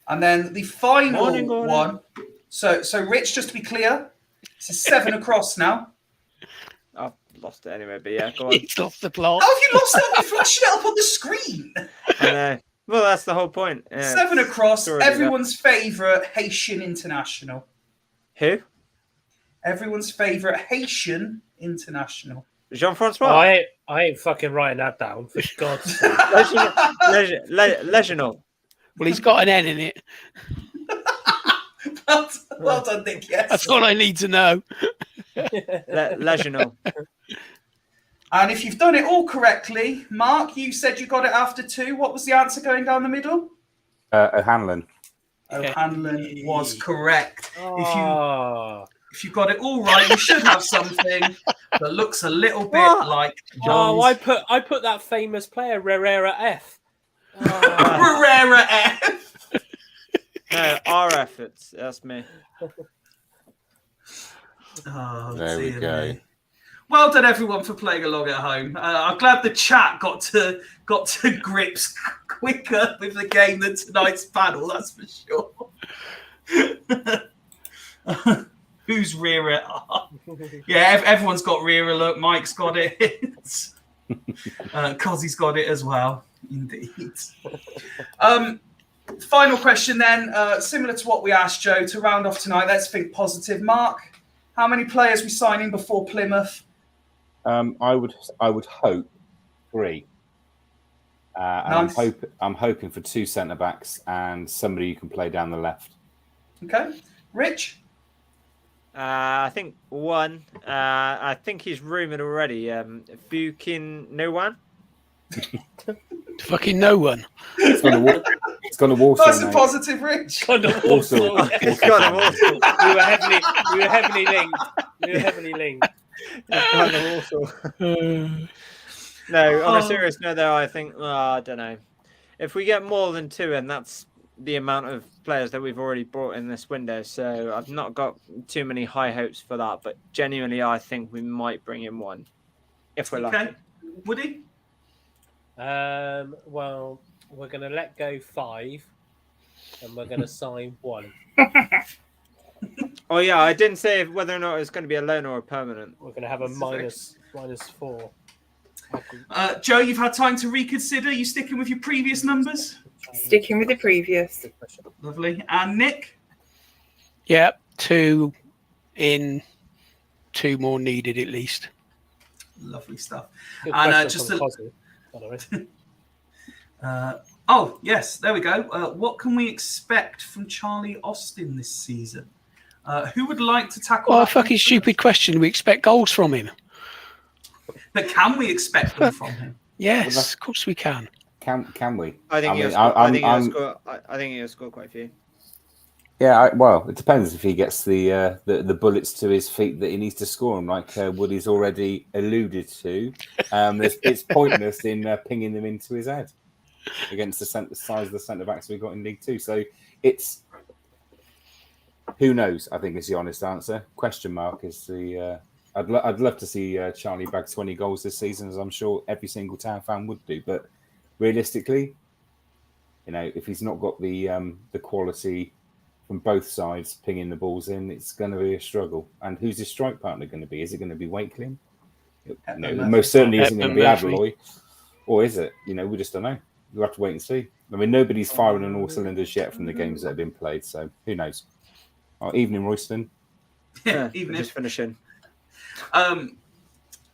And then the final Morning, Gordon. one. So Rich, just to be clear, this is 7 across now. I've lost it anyway, but yeah, go on. It's off the plot. Oh, have you lost it? You're flashing it up on the screen. I know. Well, that's the whole point. Yeah, 7 across, it's already everyone's favourite Haitian international. Who? Everyone's favourite Haitian international. Jean-Francois? I ain't fucking writing that down, for God's sake. Leginal. Well, he's got an N in it. Well done, Nick, yes. That's all I need to know. Leginal. And if you've done it all correctly, Mark, you said you got it after 2. What was the answer going down the middle? O'Hanlon. O'Hanlon was correct. Oh. If you got it all right, you should have something that looks a little bit What? like Oh, John's. I put that famous player, Herrera F. Herrera F. No, RF. That's me. Oh, There we dear go. me. Well done, everyone, for playing along at home. I'm glad the chat got to grips quicker with the game than tonight's panel. That's for sure. Who's Rera? Yeah, everyone's got Rera. Look, Mike's got it. Cozzy's got it as well. Indeed. Final question then, similar to what we asked Joe to round off tonight. Let's think positive. Mark, how many players we signing before Plymouth? I would hope 3. And Nice. I'm hoping for 2 centre backs and somebody who can play down the left. Okay, Rich. I think 1. I think he's rumoured already. Fukin No One. Fucking no one. It's gone to Warsaw. That's a mate. positive, Rich. Kind of Warsaw. awful. He's got him also. We were heavily linked. He's got him also. No, on a serious note, though, I think I don't know. If we get more than 2, and that's the amount of players that we've already brought in this window, so I've not got too many high hopes for that. But genuinely, I think we might bring in 1 if we're lucky. Okay, Woody. Well, we're going to let go 5, and we're going to sign 1. Oh yeah, I didn't say whether or not it's going to be a loan or a permanent. We're going to have a minus 4. Joe, you've had time to reconsider. You sticking with your previous numbers? Sticking with the previous. Lovely. And Nick? Yeah, 2 in, 2 more needed at least. Lovely stuff. Good And question just from a- Cosy, by the way. Oh, yes, there we go. What can we expect from Charlie Austin this season? Who would like to tackle Oh, that fucking one stupid first? question. We expect goals from him. But can we expect them from him? Yes, that's- of course we can. Can we? I think he'll score quite a few. Yeah, well, it depends if he gets the bullets to his feet that he needs to score them, like Woody's already alluded to. It's pointless in pinging them into his head against the size of the centre backs we got in League 2. So it's who knows. I think is the honest answer. Question mark is the. I'd love to see Charlie bag 20 goals this season, as I'm sure every single Town fan would do. But realistically, if he's not got the quality from both sides pinging the balls in, it's going to be a struggle. And who's his strike partner going to be? Is it going to be Wakeling? No, it most certainly isn't going to be Adloy. Or is it? We just don't know. We'll have to wait and see. I mean, nobody's firing on all cylinders yet from the games that have been played, so who knows? Evening, Royston. Yeah, Even just finishing.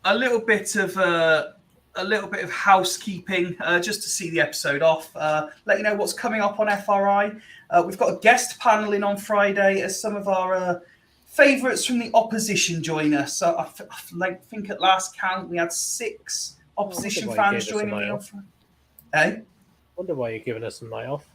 a little bit of housekeeping just to see the episode off. Let you know what's coming up on FRI. We've got a guest panel in on Friday as some of our favourites from the opposition join us. So I think at last count we had 6 opposition fans joining me on Friday. Eh? Wonder why you're giving us a night off.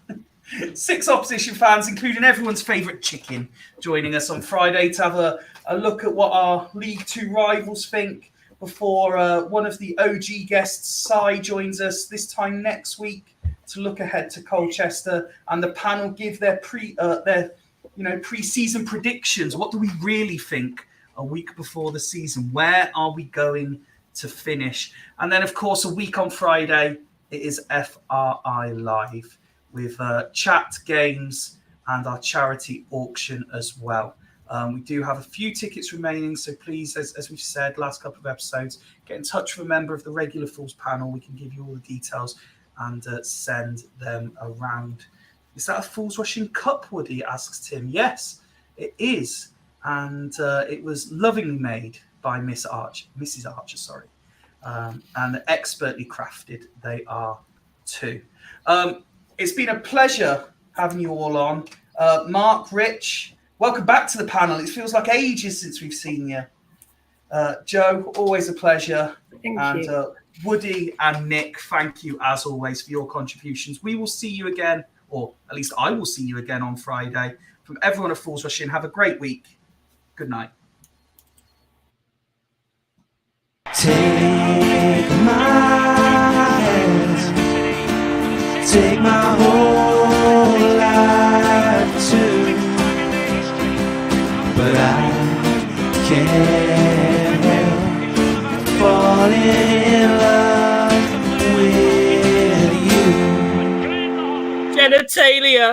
6 opposition fans, including everyone's favourite chicken, joining us on Friday to have a look at what our League 2 rivals think before one of the OG guests, Sai, joins us this time next week to look ahead to Colchester, and the panel give their pre-season predictions. What do we really think a week before the season? Where are we going to finish? And then, of course, a week on Friday, it is FRI Live with chat, games, and our charity auction as well. We do have a few tickets remaining, so please, as we've said last couple of episodes, get in touch with a member of the regular Fools panel. We can give you all the details and send them around. Is that a Fools Rushing Cup, Woody? Asks Tim. Yes, it is. And it was lovingly made by Mrs. Archer, and expertly crafted they are too. It's been a pleasure having you all on. Mark, Rich, welcome back to the panel. It feels like ages since we've seen you. Joe, always a pleasure. Thank you. Woody and Nick, thank you as always for your contributions. We will see you again, or at least I will see you again on Friday. From everyone at Fools Rush In, have a great week. Good night. Take my hand, take my whole life too, but I can't help falling in love with you. Genitalia.